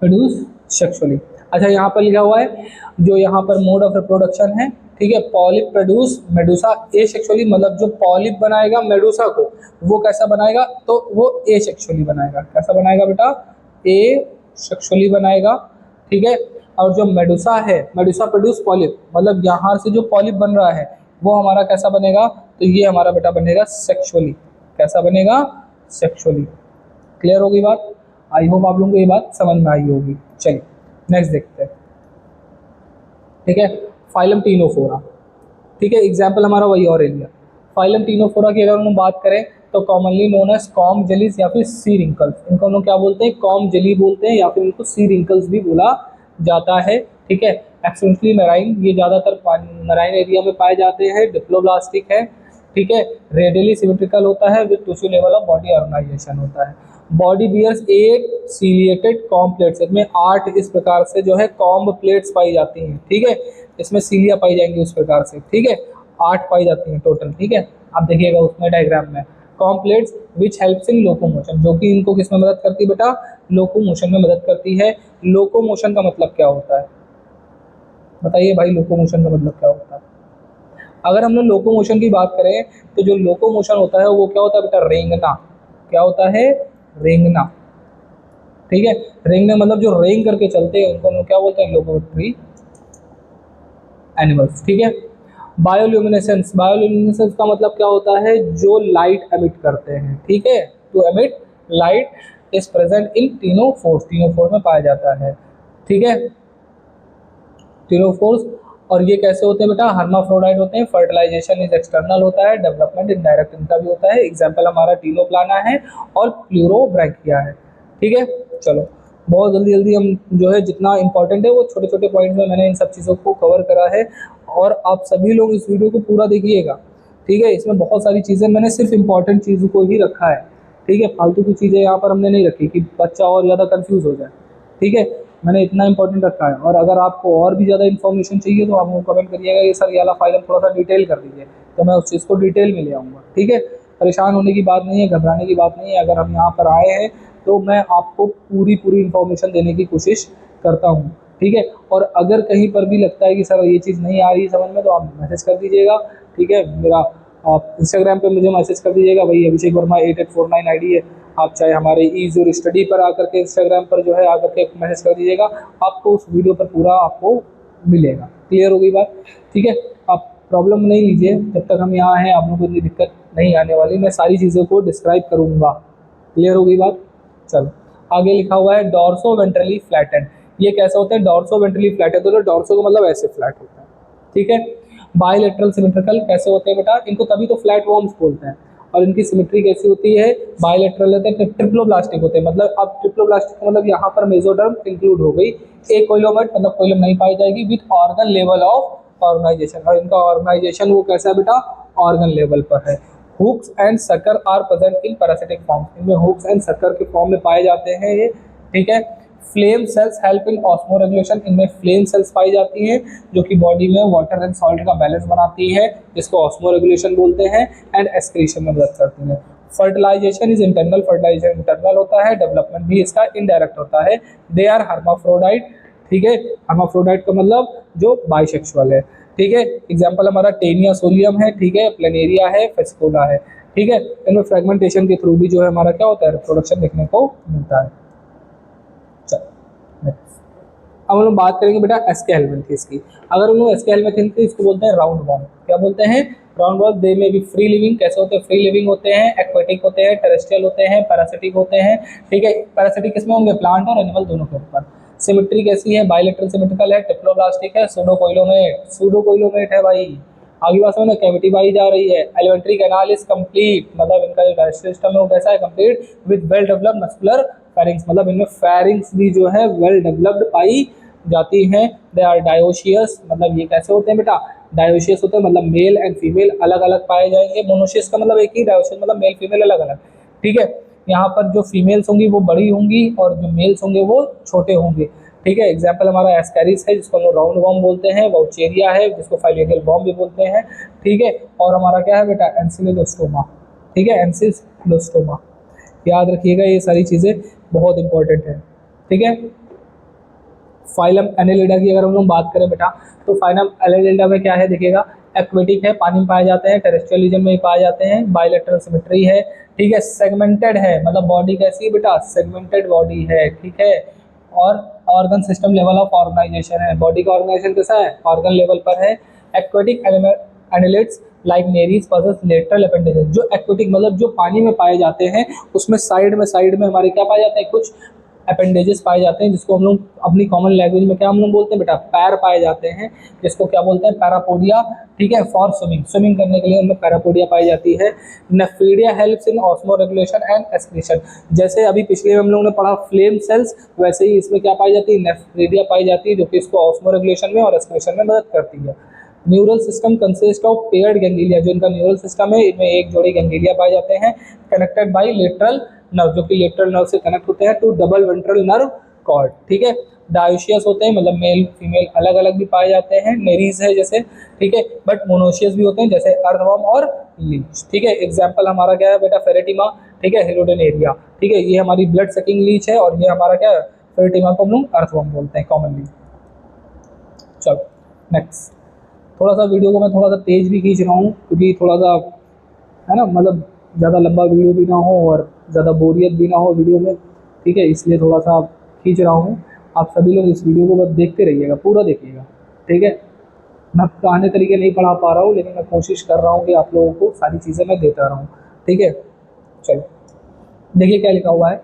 A: Produce sexually. अच्छा यहाँ पर लिखा हुआ है जो यहाँ पर मोड ऑफ रिप्रोडक्शन है ठीक है। पॉलिप प्रोड्यूस मेडूसा एसेक्सुअली, मतलब जो पॉलिप बनाएगा मेडूसा को वो कैसा बनाएगा, तो वो एसेक्सुअली बनाएगा। कैसा बनाएगा बेटा, एसेक्सुअली बनाएगा, ठीक है। और जो मेडूसा है, मेडूसा प्रोड्यूस पॉलिप, मतलब यहाँ से जो पॉलिप बन रहा है वो हमारा कैसा बनेगा, तो ये हमारा बेटा बनेगा सेक्सुअली। कैसा बनेगा, सेक्सुअली। क्लियर होगी बात, आई होप आप लोगों को ये बात समझ में आई होगी। चलिए नेक्स्ट देखते हैं, ठीक है। फाइलम टीनोफोरा, ठीक है, एग्जाम्पल हमारा वही और एरिया। फाइलम टीनोफोरा की अगर हम बात करें तो commonly known as comb jellies या फिर सी रिंकल्स, इनको हम लोग क्या बोलते हैं, कॉम जेली बोलते हैं या फिर इनको सी रिंकल्स भी बोला जाता है, ठीक है। एक्सटेंसिवली मैराइन, ये ज़्यादातर मैराइन एरिया में पाए जाते हैं। डिप्लोब्लास्टिक है, ठीक है। रेडियली सिमेट्रिकल होता है with tissue level of body organisation होता है। Body bears 8 ciliated comb plates, इसमें 8 इस प्रकार से जो है कॉम्ब प्लेट्स पाई जाती हैं, ठीक है। इसमें सीलिया पाई जाएंगी उस प्रकार से, ठीक है। 8 पाई जाती हैं टोटल, ठीक है। आप देखिएगा उसमें डायग्राम में comb plates which helps in locomotion, जो कि इनको किस में मदद करती है बेटा, लोकोमोशन में मदद करती है। लोकोमोशन का मतलब क्या होता है, बताइए भाई, लोकोमोशन का मतलब क्या होता है। अगर हम लोग लोकोमोशन की बात करें तो जो लोकोमोशन होता है वो क्या होता है बेटा, रेंगना। क्या होता है, रेंगना, ठीक है। रेंगना मतलब जो रेंग करके चलते हैं उनको हम लोग क्या बोलते हैं, लोकोमोटरी एनिमल्स, ठीक है। बायोल्यूमिनेसेंस, बायोल्यूमिनेसेंस का मतलब क्या होता है, जो लाइट एमिट करते हैं, ठीक है। To emit light is present in ctenophores, ctenophores में पाया जाता है, ठीक है। टीनोफोर्स, और ये कैसे होते हैं बेटा, हर्माफ्रोडाइट होते हैं। फर्टिलाइजेशन इज एक्सटर्नल होता है, डेवलपमेंट इनडायरेक्ट इनका भी होता है। एग्जाम्पल हमारा टीनोप्लाना है और प्लूरोब्रैंकिया है, ठीक है। चलो बहुत जल्दी जल्दी हम जो है जितना इंपॉर्टेंट है वो छोटे छोटे पॉइंट्स में मैंने इन सब चीज़ों को कवर करा है, और आप सभी लोग इस वीडियो को पूरा देखिएगा, ठीक है। इसमें बहुत सारी चीज़ें मैंने सिर्फ इंपॉर्टेंट चीज़ों को ही रखा है, ठीक है। फालतू की चीज़ें यहाँ पर हमने नहीं रखी कि बच्चा और ज़्यादा कंफ्यूज हो जाए, ठीक है। मैंने इतना इंपॉर्टेंट रखा है, और अगर आपको और भी ज़्यादा इन्फॉर्मेशन चाहिए तो आप मुझे कमेंट करिएगा कि सर ये वाला फाइल थोड़ा सा डिटेल कर दीजिए, तो मैं उस चीज़ को डिटेल में ले आऊँगा, ठीक है। परेशान होने की बात नहीं है, घबराने की बात नहीं है। अगर हम यहाँ पर आए हैं तो मैं आपको पूरी पूरी इन्फॉर्मेशन देने की कोशिश करता हूँ, ठीक है। और अगर कहीं पर भी लगता है कि सर ये चीज़ नहीं आ रही समझ में, तो आप मैसेज कर दीजिएगा, ठीक है। मेरा आप इंस्टाग्राम पे मुझे मैसेज कर दीजिएगा, वही अभिषेक वर्मा 8849 आईडी है। आप चाहे हमारे ईज और स्टडी पर आकर के इंस्टाग्राम पर जो है आकर के मैसेज कर दीजिएगा, आपको उस वीडियो पर पूरा आपको मिलेगा। क्लियर हो गई बात, ठीक है। आप प्रॉब्लम नहीं लीजिए, जब तक हम यहाँ हैं आप लोगों को इतनी दिक्कत नहीं आने वाली, मैं सारी चीज़ों को डिस्क्राइब करूँगा। क्लियर हो गई बात, चलो आगे लिखा हुआ है डॉर्सो वेंट्रली फ्लैटेंड। ये कैसा होता है, डॉर्सो वेंट्रली फ्लैटेंड, तो डॉर्सो का मतलब ऐसे फ्लैट होता है, ठीक है। बायलैटरल सिमेट्रिकल कैसे होते हैं बेटा, इनको तभी तो फ्लैट वॉर्म्स बोलते हैं। और इनकी सिमेट्री कैसी होती है, बायलैटरल होते हैं, ट्रिप्लोब्लास्टिक होते हैं। मतलब अब ट्रिप्लोब्लास्टिक का मतलब यहाँ पर मेसोडर्म इंक्लूड हो गई। एक कोइलोमेट मतलब कोइलम नहीं पाई जाएगी with organ level of organisation, और इनका ऑर्गेनाइजेशन वो कैसा है बेटा, ऑर्गन लेवल पर है। Hooks and sucker are present in parasitic form, इनमें हुक्स एंड सकर के फॉर्म में पाए जाते हैं ये, ठीक है। Flame cells help in osmoregulation, इनमें फ्लेम सेल्स पाई जाती हैं जो कि बॉडी में वाटर एंड सॉल्ट का बैलेंस बनाती है, जिसको ऑस्मो रेगुलेशन बोलते हैं। एंड एस्क्रीशन में मदद करती है। Fertilisation is internal, fertilisation internal होता है, डेवलपमेंट भी इसका इनडायरेक्ट होता है। दे आर हर्माफ्रोडाइट, ठीक है। हर्माफ्रोडाइट का मतलब जो बाइसेक्सुअल है, ठीक है। एग्जाम्पल हमारा टेनिया सोलियम है, ठीक है। प्लेनेरिया है, फेस्कोला है, ठीक है। इनमें फ्रेगमेंटेशन के थ्रू भी जो है हमारा क्या होता है, रिप्रोडक्शन देखने को मिलता है। अब हम लोग बात करेंगे बेटा एस्के हेलमिंथेस की। अगर हम लोग एस्के हेलमिंथेस इसको बोलते हैं राउंड वॉर्म। क्या बोलते हैं, राउंड वॉर्म। दे में भी फ्री लिविंग, कैसे होते हैं, फ्री लिविंग होते हैं, एक्वेटिक होते हैं, टेरेस्ट्रियल होते हैं, पैरासिटिक होते हैं, ठीक है। पैरासिटिक किसमें होंगे, प्लांट और एनिमल दोनों के ऊपर। सिमेट्री कैसी है, बायलैटरल सिमेट्रिकल है, टिप्लोब्लास्टिक है, सूडोकोइलोमेट, सूडोकोइलोमेट है भाई। आगे बात समझ, कैविटी पाई जा रही है। एलिमेंट्री कैनाल इज कंप्लीट, मतलब इनका जो डाइजेस्टिव सिस्टम है वो कैसा है, complete with well developed muscular pharynx, मतलब इनमें फेरिंग्स भी जो है वेल डेवलप्ड पाई जाती हैं। दे आर डायोशियस, मतलब ये कैसे होते हैं बेटा, डायोशियस होते हैं, मतलब मेल एंड फीमेल अलग अलग पाए जाएंगे। मोनोशियस का मतलब एक ही, डायोशियस मतलब मेल फीमेल अलग अलग, ठीक है। यहाँ पर जो फीमेल्स होंगी वो बड़ी होंगी और जो मेल्स होंगे वो छोटे होंगे, ठीक है। एग्जाम्पल हमारा एस्कैरिस है जिसको हम लोग राउंड वॉर्म बोलते हैं, वाउचेरिया है जिसको फाइलेरियल वॉर्म भी बोलते हैं, ठीक है। और हमारा क्या है बेटा, एंसिलोस्टोमा, ठीक है, एंसिलोस्टोमा। याद रखिएगा ये सारी चीज़ें बहुत इंपॉर्टेंट है, ठीक है। फाइलम एनेलिडा की अगर हम लोग बात करें बेटा, तो फाइलम एनेलिडा में क्या है देखिएगा, एक्वेटिक है, पानी में पाए जाते हैं, टेरेस्ट्रियल रीजन में ही पाए जाते हैं, बायलैटरल सिमेट्री है, ठीक है, सेगमेंटेड है, मतलब बॉडी कैसी है बेटा, सेगमेंटेड बॉडी है, ठीक है, और organ system level of organisation है, बॉडी का ऑर्गेनाइजेशन कैसा है, ऑर्गन लेवल पर है। Aquatic annelids like Nereis possess lateral appendages, जो एक्वेटिक मतलब जो पानी में पाए जाते हैं, उसमें साइड में हमारे क्या पाए जाते हैं, कुछ अपेंडेजेस पाए जाते हैं, जिसको हम लोग अपनी कॉमन लैंग्वेज में क्या हम लोग बोलते हैं बेटा, पैर पाए जाते हैं, जिसको क्या बोलते हैं, पैरापोडिया, ठीक है, फॉर स्विमिंग करने के लिए उनमें पैरापोडिया पाई जाती है। Nephridia helps in osmo regulation and excretion, जैसे अभी पिछले हम लोगों ने पढ़ा फ्लेम सेल्स, वैसे ही इसमें क्या पाई जाती है, नेफ्रीडिया पाई जाती है, जो कि इसको ऑस्मो रेगुलेशन में और एक्सक्रीशन में मदद करती है। Neural system consist of paired ganglia, जो इनका न्यूरल सिस्टम है, इनमें एक जोड़ी गैंग्लिया पाए जाते हैं, कनेक्टेड बाय लेटरल नर्व, जो कि लेटरल नर्व से कनेक्ट होते हैं to double ventral nerve cord, ठीक है। डायोशियस होते हैं, मतलब मेल फीमेल अलग अलग भी पाए जाते हैं, नेरीज है जैसे, ठीक है, बट मोनोशियस भी होते हैं जैसे अर्थवर्म और लीच, ठीक है। एग्जाम्पल हमारा क्या है बेटा, फेरेटिमा, ठीक है, हिरोडेनेरिया, ठीक है, ये हमारी ब्लड सकिंग लीच है, और ये हमारा क्या है, फेरेटिमा को हम लोग अर्थवर्म बोलते हैं कॉमनली। चलो नेक्स्ट, थोड़ा सा वीडियो को मैं थोड़ा सा तेज भी खींच रहा हूँ, क्योंकि थोड़ा सा है ना, मतलब ज़्यादा लंबा वीडियो भी ना हो और ज़्यादा बोरियत भी ना हो वीडियो में, ठीक है, इसलिए थोड़ा सा खींच रहा हूँ। आप सभी लोग इस वीडियो को बस देखते रहिएगा, पूरा देखिएगा, ठीक है। मैं पुराने तरीके नहीं पढ़ा पा रहा हूँ, लेकिन मैं कोशिश कर रहा हूँ कि आप लोगों को सारी चीज़ें मैं देता रहूँ, ठीक है। चलो देखिए क्या लिखा हुआ है,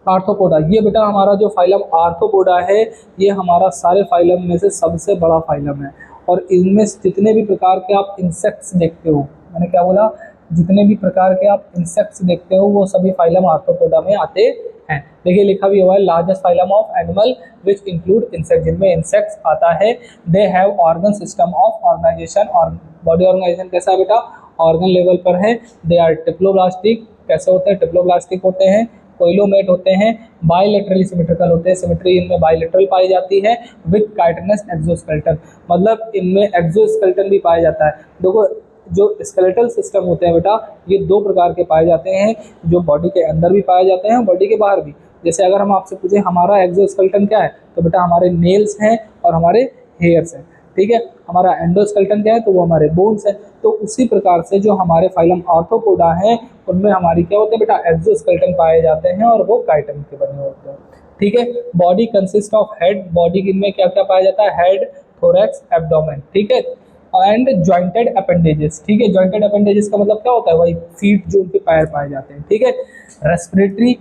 A: आर्थ्रोपोडा, ये बेटा हमारा जो फाइलम आर्थ्रोपोडा है, ये हमारा सारे फाइलम में से सबसे बड़ा फाइलम है, और इनमें जितने भी प्रकार के आप इंसेक्ट्स देखते हो, मैंने क्या बोला, जितने भी प्रकार के आप इंसेक्ट्स देखते हो वो सभी फाइलम आर्थ्रोपोडा में आते हैं। देखिए लिखा भी हुआ है, largest phylum of animal which include insect, जिनमें इंसेक्ट्स आता है। They have organ system of organisation, और बॉडी ऑर्गेनाइजेशन कैसा है बेटा, ऑर्गन लेवल पर है। दे आर टिप्लोब्लास्टिक, कैसे होते हैं, टिप्लोब्लास्टिक होते हैं, कोइलोमेट होते हैं, बायलैटरली सिमेट्रिकल होते हैं, सिमेट्री इनमें बायलैटरल पाई जाती है, विद काइटिनस एक्सोस्केलेटन, मतलब इनमें एक्सोस्केलेटन भी पाया जाता है। देखो जो स्केलेटल सिस्टम होते हैं बेटा, ये दो प्रकार के पाए जाते हैं, जो बॉडी के अंदर भी पाए जाते हैं और बॉडी के बाहर भी। जैसे अगर हम आपसे पूछे हमारा एक्सोस्केलेटन क्या है, तो बेटा हमारे नेल्स हैं और हमारे हेयर्स हैं, ठीक है। हमारा एंडोस्केलेटन क्या है, तो वो हमारे बोन्स है। तो उसी प्रकार से जो हमारे फाइलम आर्थ्रोपोडा हैं, उनमें हमारी क्या होते हैं बेटा, एक्सोस्केलेटन पाए जाते हैं, और वो काइटिन के बने होते हैं, ठीक है। Body consist of head, body में क्या क्या पाया जाता है, हेड, थोरैक्स, एब्डोमेन, ठीक है, एंड जॉइंटेड अपेंडेजेस, ठीक है। जॉइंटेड अपेंडेजेस का मतलब क्या होता है, वही फीट जो उनके पैर पाए जाते हैं, ठीक है। रेस्पिरेटरी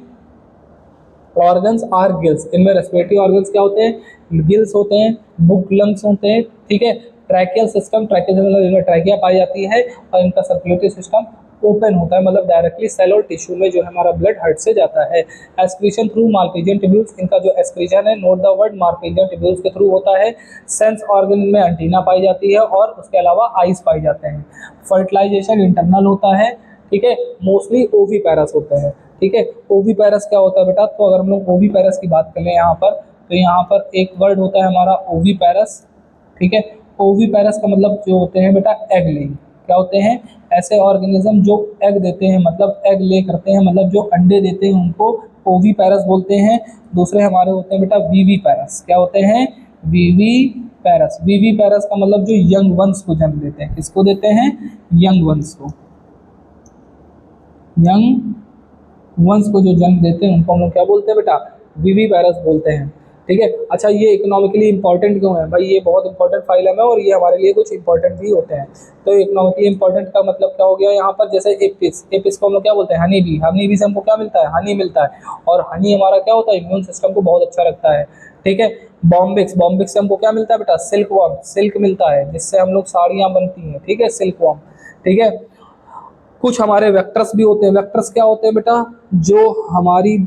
A: ऑर्गन्स आर गिल्स, इनमें रेस्पिरेटरी ऑर्गन्स क्या होते हैं, गिल्स होते हैं, बुक लंग्स होते हैं, ठीक है। ट्रैकियल सिस्टम, ट्रैकियल मतलब इनमें ट्रैकिया पाई जाती है, और इनका सर्कुलेटरी सिस्टम ओपन होता है, मतलब डायरेक्टली सेल और टिश्यू में जो हमारा ब्लड हार्ट से जाता है। एस्क्रीशन थ्रू मार्पेजियन ट्यूब्यूल्स, इनका जो एस्क्रीशन है, नोट द वर्ड, मार्पेजियन ट्यूब्यूल्स के थ्रू होता है। सेंस ऑर्गन में एंटीना पाई जाती है, और उसके अलावा आइज पाई जाते हैं। फर्टिलाइजेशन इंटरनल होता है, ठीक है। मोस्टली ओवीपैरस होते हैं, ठीक है। ओवीपैरस क्या होता है बेटा, तो अगर हम लोग ओवीपैरस की बात कर लें यहाँ पर, तो यहाँ पर एक वर्ड होता है हमारा ओवीपैरस, ठीक है। ओवीपैरस का मतलब जो होते हैं बेटा, एग लेइंग, क्या होते हैं, ऐसे ऑर्गेनिज्म जो एग देते हैं, मतलब एग ले करते हैं, मतलब जो अंडे देते हैं, उनको ओवीपैरस बोलते हैं। दूसरे हमारे होते हैं बेटा वीवीपैरस, क्या होते हैं, वीवीपैरस। वीवीपैरस का मतलब जो यंग वंस को जन्म देते हैं, किसको देते हैं, यंग वंस को, यंग वंस को जो जन्म देते हैं उनको हम लोग क्या बोलते हैं बेटा, विवीपैरस बोलते हैं, ठीक है। अच्छा ये इकोनॉमिकली इंपॉर्टेंट क्यों है भाई, ये बहुत इंपॉर्टेंट फाइलम है, और ये हमारे लिए कुछ इंपॉर्टेंट भी होते हैं। तो इकोनॉमिकली इंपॉर्टेंट का मतलब क्या हो गया यहाँ पर, जैसे एपिस, एपिस को हम लोग क्या बोलते हैं, हनी बी, हनी बी से हमको क्या मिलता है, हनी मिलता है, और हनी हमारा क्या होता है, इम्यून सिस्टम को बहुत अच्छा रखता है, ठीक है। बॉम्बिक्स, बॉम्बिक्स से हमको क्या मिलता है बेटा, सिल्क वर्म, सिल्क मिलता है, जिससे हम लोग साड़ियाँ बनती हैं, ठीक है, सिल्क वर्म, ठीक है। कुछ हमारे वेक्टर्स भी होते हैं, वेक्टर्स क्या होते हैं बेटा, जो हमारी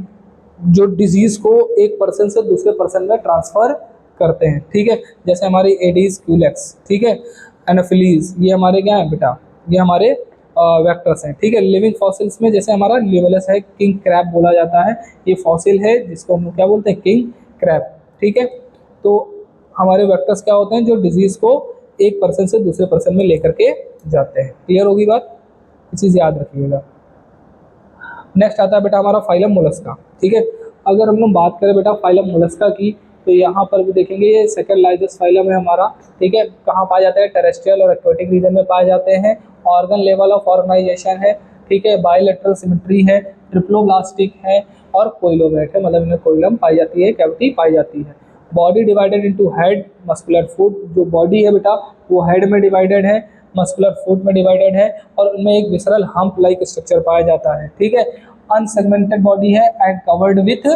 A: जो डिजीज को एक पर्सन से दूसरे पर्सन में ट्रांसफर करते हैं, ठीक है। जैसे हमारी एडीज क्यूलेक्स, ठीक है, एनोफिलीज, ये हमारे क्या है बेटा, ये हमारे वेक्टर्स हैं, ठीक है। लिविंग फॉसिल्स में जैसे हमारा लिवलेस है, किंग क्रैब बोला जाता है, ये फॉसिल है जिसको हम लोग क्या बोलते हैं, किंग क्रैब, ठीक है। तो हमारे वेक्टर्स क्या होते हैं, जो डिजीज को एक पर्सन से दूसरे पर्सन में लेकर के जाते हैं। क्लियर होगी बात, ये चीज़ याद रखिएगा। नेक्स्ट आता है बेटा हमारा फाइलम मोलस्का, ठीक है। अगर हम लोग बात करें बेटा फाइलम मोलस्का की, तो यहाँ पर भी देखेंगे ये सेकंड लार्जेस्ट फाइलम है हमारा, ठीक है। कहाँ पाया जाता है, टेरेस्ट्रियल और एक्वेटिक रीजन में पाए जाते हैं। ऑर्गन लेवल ऑफ ऑर्गेनाइजेशन है, ठीक है। बायलैटरल सिमेट्री है, ट्रिप्लोब्लास्टिक है और कोइलोमेट है, मतलब इनमें कोइलम पाई जाती है, कैविटी पाई जाती है। Body divided into head, muscular foot, जो बॉडी है बेटा वो हेड में डिवाइडेड है, मस्कुलर फुट में डिवाइडेड है और उनमें एक विसरल हम्प लाइक स्ट्रक्चर पाया जाता है, ठीक है। अनसेगमेंटेड बॉडी है एंड कवर्ड विथ,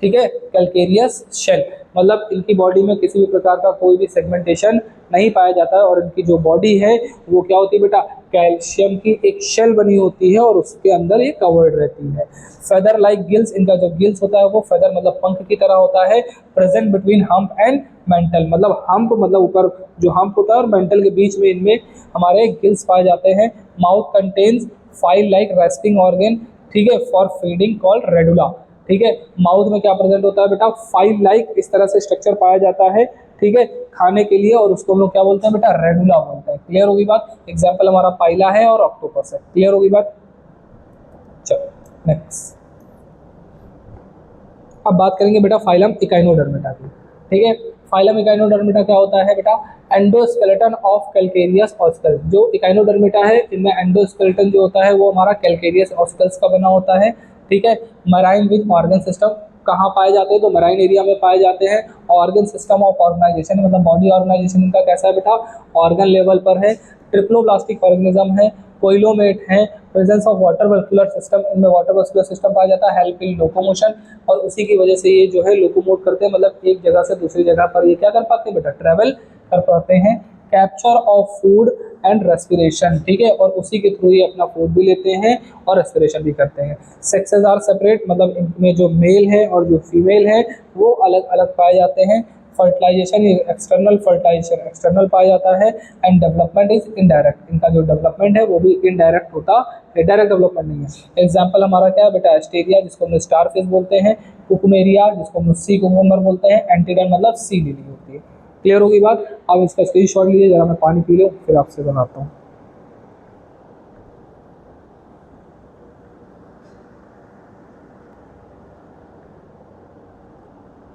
A: ठीक है, कैल्केरियस शेल, मतलब इनकी बॉडी में किसी भी प्रकार का कोई भी सेगमेंटेशन नहीं पाया जाता है और इनकी जो बॉडी है वो क्या होती है बेटा, कैल्शियम की एक शेल बनी होती है और उसके अंदर ये कवर्ड रहती है। फेदर लाइक गिल्स, इनका जो गिल्स होता है वो फेदर मतलब पंख की तरह होता है। Present between hump and mental, मतलब हम्प मतलब ऊपर जो हम्प होता है और मेंटल के बीच में इनमें हमारे गिल्स पाए जाते हैं। Mouth contains file like respiring organ, ठीक है, फॉर फीडिंग कॉल्ड रेडुला, ठीक है। माउथ में क्या प्रेजेंट होता है बेटा, फाइल लाइक इस तरह से स्ट्रक्चर पाया जाता है, ठीक है, खाने के लिए, और उसको हम लोग क्या बोलते हैं बेटा, रेडुला बोलते हैं। क्लियर होगी बात। एग्जाम्पल हमारा पाइला है और ऑक्टोपस है। क्लियर होगी बात। चलो नेक्स्ट, अब बात करेंगे बेटा फाइलम इकाइनोडर्मेटा की, ठीक है। फाइलम इकाइनोडर्मेटा क्या होता है बेटा, एंडोस्केलेटन ऑफ कैल्केरियस ऑस्कल। जो इकाइनोडर्मेटा है इनमें एंडोस्केलेटन जो होता है वो हमारा कैल्केरियस ऑस्कल्स का बना होता है, ठीक है। मराइन विद ऑर्गन सिस्टम, कहाँ पाए जाते हैं, तो मराइन एरिया में पाए जाते हैं। ऑर्गन सिस्टम ऑफ ऑर्गेनाइजेशन, मतलब बॉडी ऑर्गेनाइजेशन इनका कैसा है बेटा, ऑर्गन लेवल पर है। ट्रिप्लोब्लास्टिक ऑर्गेनिज्म है। कोइलोमेट है। Presence of water vascular system, इनमें वाटर वेस्कुलर सिस्टम पाया जाता है। हेल्प इन लोकोमोशन, और उसी की वजह से ये जो है लोकोमोट करते हैं, मतलब एक जगह से दूसरी जगह पर ये क्या कर पाते हैं बेटा, ट्रेवल कर पाते हैं। Capture of food and respiration, ठीक है, और उसी के थ्रू ये अपना फूड भी लेते हैं और रेस्पिरेशन भी करते हैं। सेक्सेस आर सेपरेट, मतलब इनमें जो मेल है और जो फीमेल है वो अलग अलग पाए जाते हैं। फर्टिलाइजेशन एक्सटर्नल, फर्टिलाइजेशन एक्सटर्नल पाया जाता है। एंड डेवलपमेंट इज इनडायरेक्ट, इनका जो डेवलपमेंट है वो भी इनडायरेक्ट होता है, डायरेक्ट डेवलपमेंट नहीं है। एग्जाम्पल हमारा क्या है बेटा, एस्टेरिया जिसको हम स्टार फिश बोलते हैं, कुकुमेरिया जिसको हम सी कुकुम्बर बोलते हैं, एंटीडन मतलब सी लिली होती है। क्लियर होगी बात। अब इसका स्क्रीनशॉट लीजिए, जरा मैं पानी पी लूँ फिर आपसे बनाता हूँ।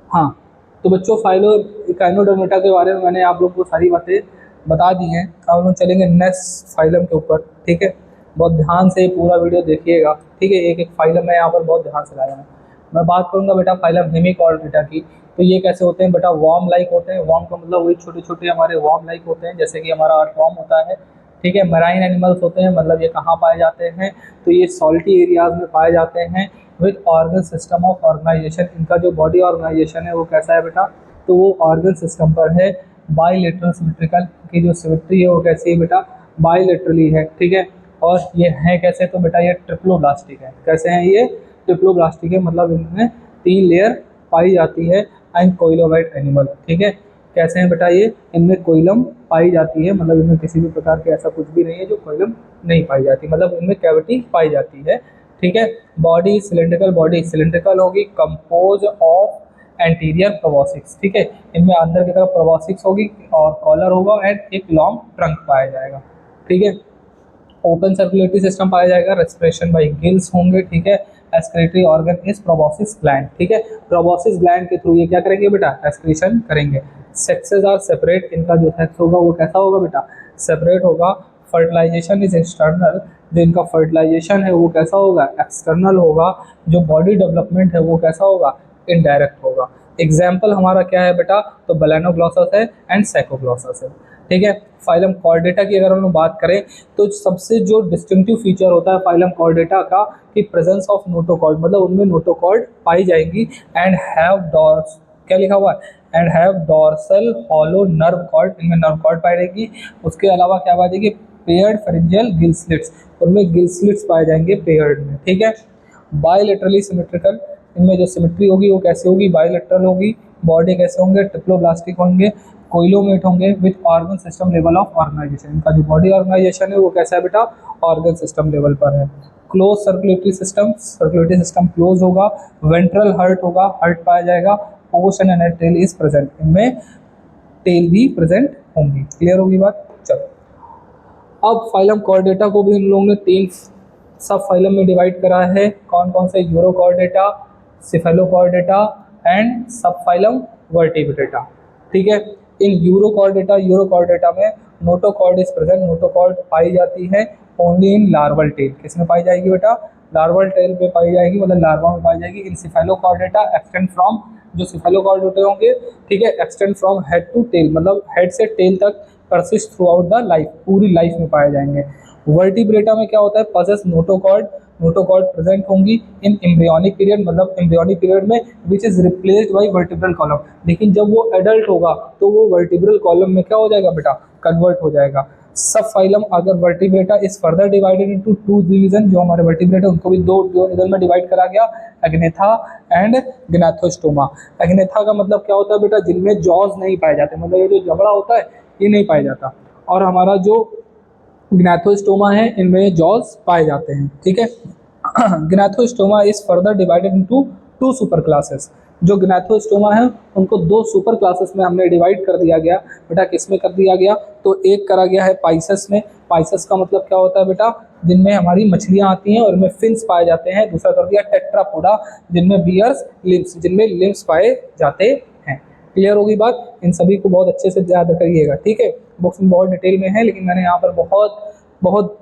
A: हाँ, तो बच्चों फाइलो इकाइनोडर्मेटा के बारे में मैंने आप लोग को सारी बातें बता दी हैं। अब हम लोग चलेंगे नेक्स्ट फाइलम के ऊपर, ठीक है। बहुत ध्यान से पूरा वीडियो देखिएगा, ठीक है। एक एक फाइलम मैं यहाँ पर बहुत ध्यान से लाया हूँ। मैं बात करूँगा बेटा फाइलम हेमिकॉर्डेटा की। तो ये कैसे होते हैं बेटा, वार्म लाइक होते हैं। वार्म का मतलब वही छोटे छोटे हमारे वार्म लाइक होते हैं, जैसे कि हमारा अर्थवर्म होता है, ठीक है। मराइन एनिमल्स होते हैं, मतलब ये कहाँ पाए जाते हैं, तो ये सॉल्टी एरियाज में पाए जाते हैं। With organ system of organisation, इनका जो बॉडी ऑर्गेनाइजेशन है वो कैसा है बेटा, तो वो ऑर्गन सिस्टम पर है। बाईलेटरल सिमेट्रिकल की जो सिमेट्री है वो कैसी है बेटा, बाईलेटरली है, ठीक है। और ये है कैसे, तो बेटा ये ट्रिप्लोब्लास्टिक है। कैसे हैं ये, ट्रिप्लोब्लास्टिक है, मतलब इनमें 3 लेयर पाई जाती है। एंड कोइलोमाइट एनिमल, ठीक है। कैसे हैं बेटा ये, इनमें कोइलम पाई जाती है, मतलब इनमें किसी भी प्रकार के ऐसा कुछ भी नहीं है जो कोइलम नहीं पाई जाती, मतलब इनमें कैविटी पाई जाती है, ठीक है। बॉडी सिलेंड्रिकल, बॉडी सिलेंड्रिकल होगी, कंपोज ऑफ एंटीरियर प्रोबॉसिक्स, ठीक है। इनमें अंदर की तरफ प्रोबॉसिक्स होगी और कॉलर होगा एंड एक लॉन्ग ट्रंक पाया जाएगा, ठीक है। ओपन सर्कुलेटरी सिस्टम पाया जाएगा। रेस्पिरेशन बाय गिल्स होंगे, ठीक है। एक्सक्रीटरी ऑर्गन इज प्रोबॉसिस ग्लैंड, ठीक है। प्रोबॉसिस ग्लैंड के थ्रू ये क्या करेंगे बेटा, एक्सक्रीशन करेंगे। सेक्सेस आर सेपरेट, इनका जो सेक्स होगा वो कैसा होगा बेटा, सेपरेट होगा। फर्टिलाइजेशन इज एक्सटर्नल, जो इनका फर्टिलाइजेशन है वो कैसा होगा, एक्सटर्नल होगा। जो बॉडी डेवलपमेंट है वो कैसा होगा, इनडायरेक्ट होगा। एग्जाम्पल हमारा क्या है बेटा, तो बलैनोग्लॉसस है एंड सैकोग्लॉसस है, ठीक है। फाइलम कॉर्डेटा की अगर हम लोग बात करें तो सबसे जो डिस्टिंक्टिव फीचर होता है फाइलम कॉर्डेटा का, कि प्रेजेंस ऑफ नोटोकॉर्ड, मतलब उनमें नोटोकॉर्ड पाई जाएंगी। एंड हैव डॉर्स, क्या लिखा हुआ है, and have dorsal hollow nerve cord, इनमें नर्व कॉर्ड पाई जाएगी। उसके अलावा क्या पाई जाएगी, पेयर्ड फेरिंजियल गिल स्लिट्स, उनमें गिल स्लिट्स पाए जाएंगे पेयर्ड में, ठीक है। बायलेटरली सिमेट्रिकल, इनमें जो सिमेट्री होगी वो कैसे होगी, बायलेटरल होगी। बॉडी कैसे होंगे, ट्रिप्लोब्लास्टिक होंगे। कोइलोमेट होंगे with organ system level of organisation, इनका जो बॉडी ऑर्गेनाइजेशन है वो कैसा है बेटा, ऑर्गन सिस्टम लेवल पर है। Close circulatory system, circulatory system close होगा। वेंट्रल हर्ट होगा, हर्ट पाया जाएगा। Post and tail is present, इनमें टेल भी प्रेजेंट होंगी। क्लियर होगी बात। चलो अब फाइलम कॉर्डेटा को भी हम लोगों ने 3 सब फाइलम में डिवाइड करा है। कौन कौन से, यूरोकॉर्डेटा, सिफेलोकॉर्डेटा एंड सब फाइलम वर्टिब्रेटा। ठीक है, इन यूरोकॉर्डेटा में नोटोकॉर्ड इज प्रेजेंट, नोटोकॉर्ड पाई जाती है ओनली इन लार्वल टेल। किसमें पाई जाएगी बेटा? लार्वल टेल में पाई जाएगी, मतलब लार्वा में पाई जाएगी। इन सिफेलोकॉर्डेटा एक्सटेंड फ्रॉम, जो सिफेलोकॉर्ड होते होंगे, ठीक है, extend from head to tail, मतलब हेड से टेल तक persist throughout the life, पूरी लाइफ में पाए जाएंगे। वर्टिब्रेटा में क्या होता है? पजेस नोटोकॉर्ड, नोटोकॉर्ड प्रेजेंट होंगी इन एम्ब्रियोनिक पीरियड, मतलब एम्ब्रियोनिक पीरियड में, which is replaced by vertebral column. लेकिन जब वो एडल्ट होगा तो वो वर्टिब्रल कॉलम में क्या हो जाएगा बेटा? कन्वर्ट हो जाएगा। सब फाइलम, अगर vertebrata is further divided into to division, जो हमारे वर्टिब्रेटा उनको भी दो डिवीजन में डिवाइड करा गया, एग्नेथा एंड ग्नाथोस्टोमा। एग्नेथा का मतलब क्या होता है बेटा? जिनमें जॉज नहीं पाए जाते, मतलब ये जो जबड़ा होता है ये नहीं पाया जाता। और हमारा जो ग्नाथोस्टोमा है, इनमें जॉज पाए जाते हैं। ठीक है, gnathostoma is further divided into two super classes. जो ग्नाथोस्टोमा है उनको दो सुपर क्लासेस में हमने डिवाइड कर दिया गया बेटा। किसमें कर दिया गया? तो एक करा गया है पाइसस में। पाइसस का मतलब क्या होता है बेटा? जिनमें हमारी मछलियां आती हैं और इनमें फिन्स पाए जाते हैं। दूसरा कर दिया टेट्रापोडा, जिनमें बियर्स लिम्स, जिनमें लिम्स पाए जाते हैं। क्लियर होगी बात? इन सभी को बहुत अच्छे से याद करिएगा। ठीक है, बुक्स में बहुत डिटेल में है, लेकिन मैंने यहाँ पर बहुत बहुत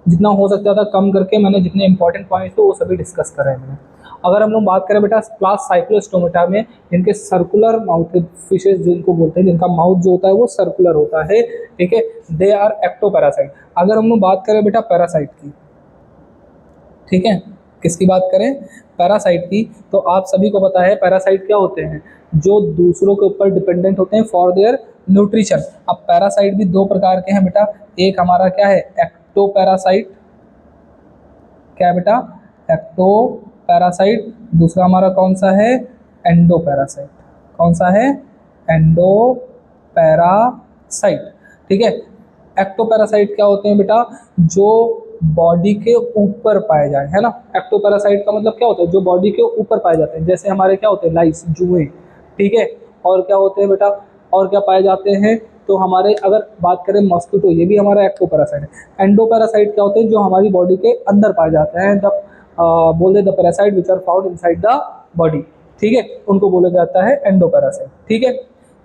A: जितना हो सकता था कम करके मैंने जितने इंपॉर्टेंट पॉइंट्स थे वो सभी डिस्कस करे हैं मैंने। अगर हम लोग बात करें बेटा क्लास साइक्लोस्टोमेटा में, इनके सर्कुलर माउथेड फिशेस जिनको बोलते हैं, जिनका माउथ जो होता है वो सर्कुलर होता है। ठीक है, दे आर एक्टोपैरासाइट। अगर हम लोग बात करें बेटा पैरासाइट की, ठीक है, किसकी बात करें? पैरासाइट की, तो आप सभी को पता है पैरासाइट क्या होते हैं? जो दूसरों के ऊपर डिपेंडेंट होते हैं फॉर देयर न्यूट्रिशन। अब पैरासाइट भी दो प्रकार के हैं बेटा। एक हमारा क्या है? एक्टोपैरासाइट। क्या है बेटा? एक्टोपैरासाइट। दूसरा हमारा कौन सा है? एंडोपैरासाइट। कौन सा है? एंडोपैरासाइट। ठीक है, एक्टोपैरासाइट क्या होते हैं बेटा? जो बॉडी के ऊपर पाए जाए, है ना। एक्टोपैरासाइट का मतलब क्या होता है? जो बॉडी के ऊपर पाए जाते हैं। जैसे हमारे क्या होते हैं? लाइस, जुएं। ठीक है, और क्या होते हैं बेटा? और क्या पाए जाते हैं? तो हमारे अगर बात करें मॉस्किटो, ये भी हमारा एक्टोपैरासाइट है। एंडोपैरासाइट क्या होते हैं? जो हमारी बॉडी के अंदर पाए जाते हैं। द बोल दे the parasite which are found inside the body. ठीक है, उनको बोला जाता है एंडोपैरासाइट। ठीक है,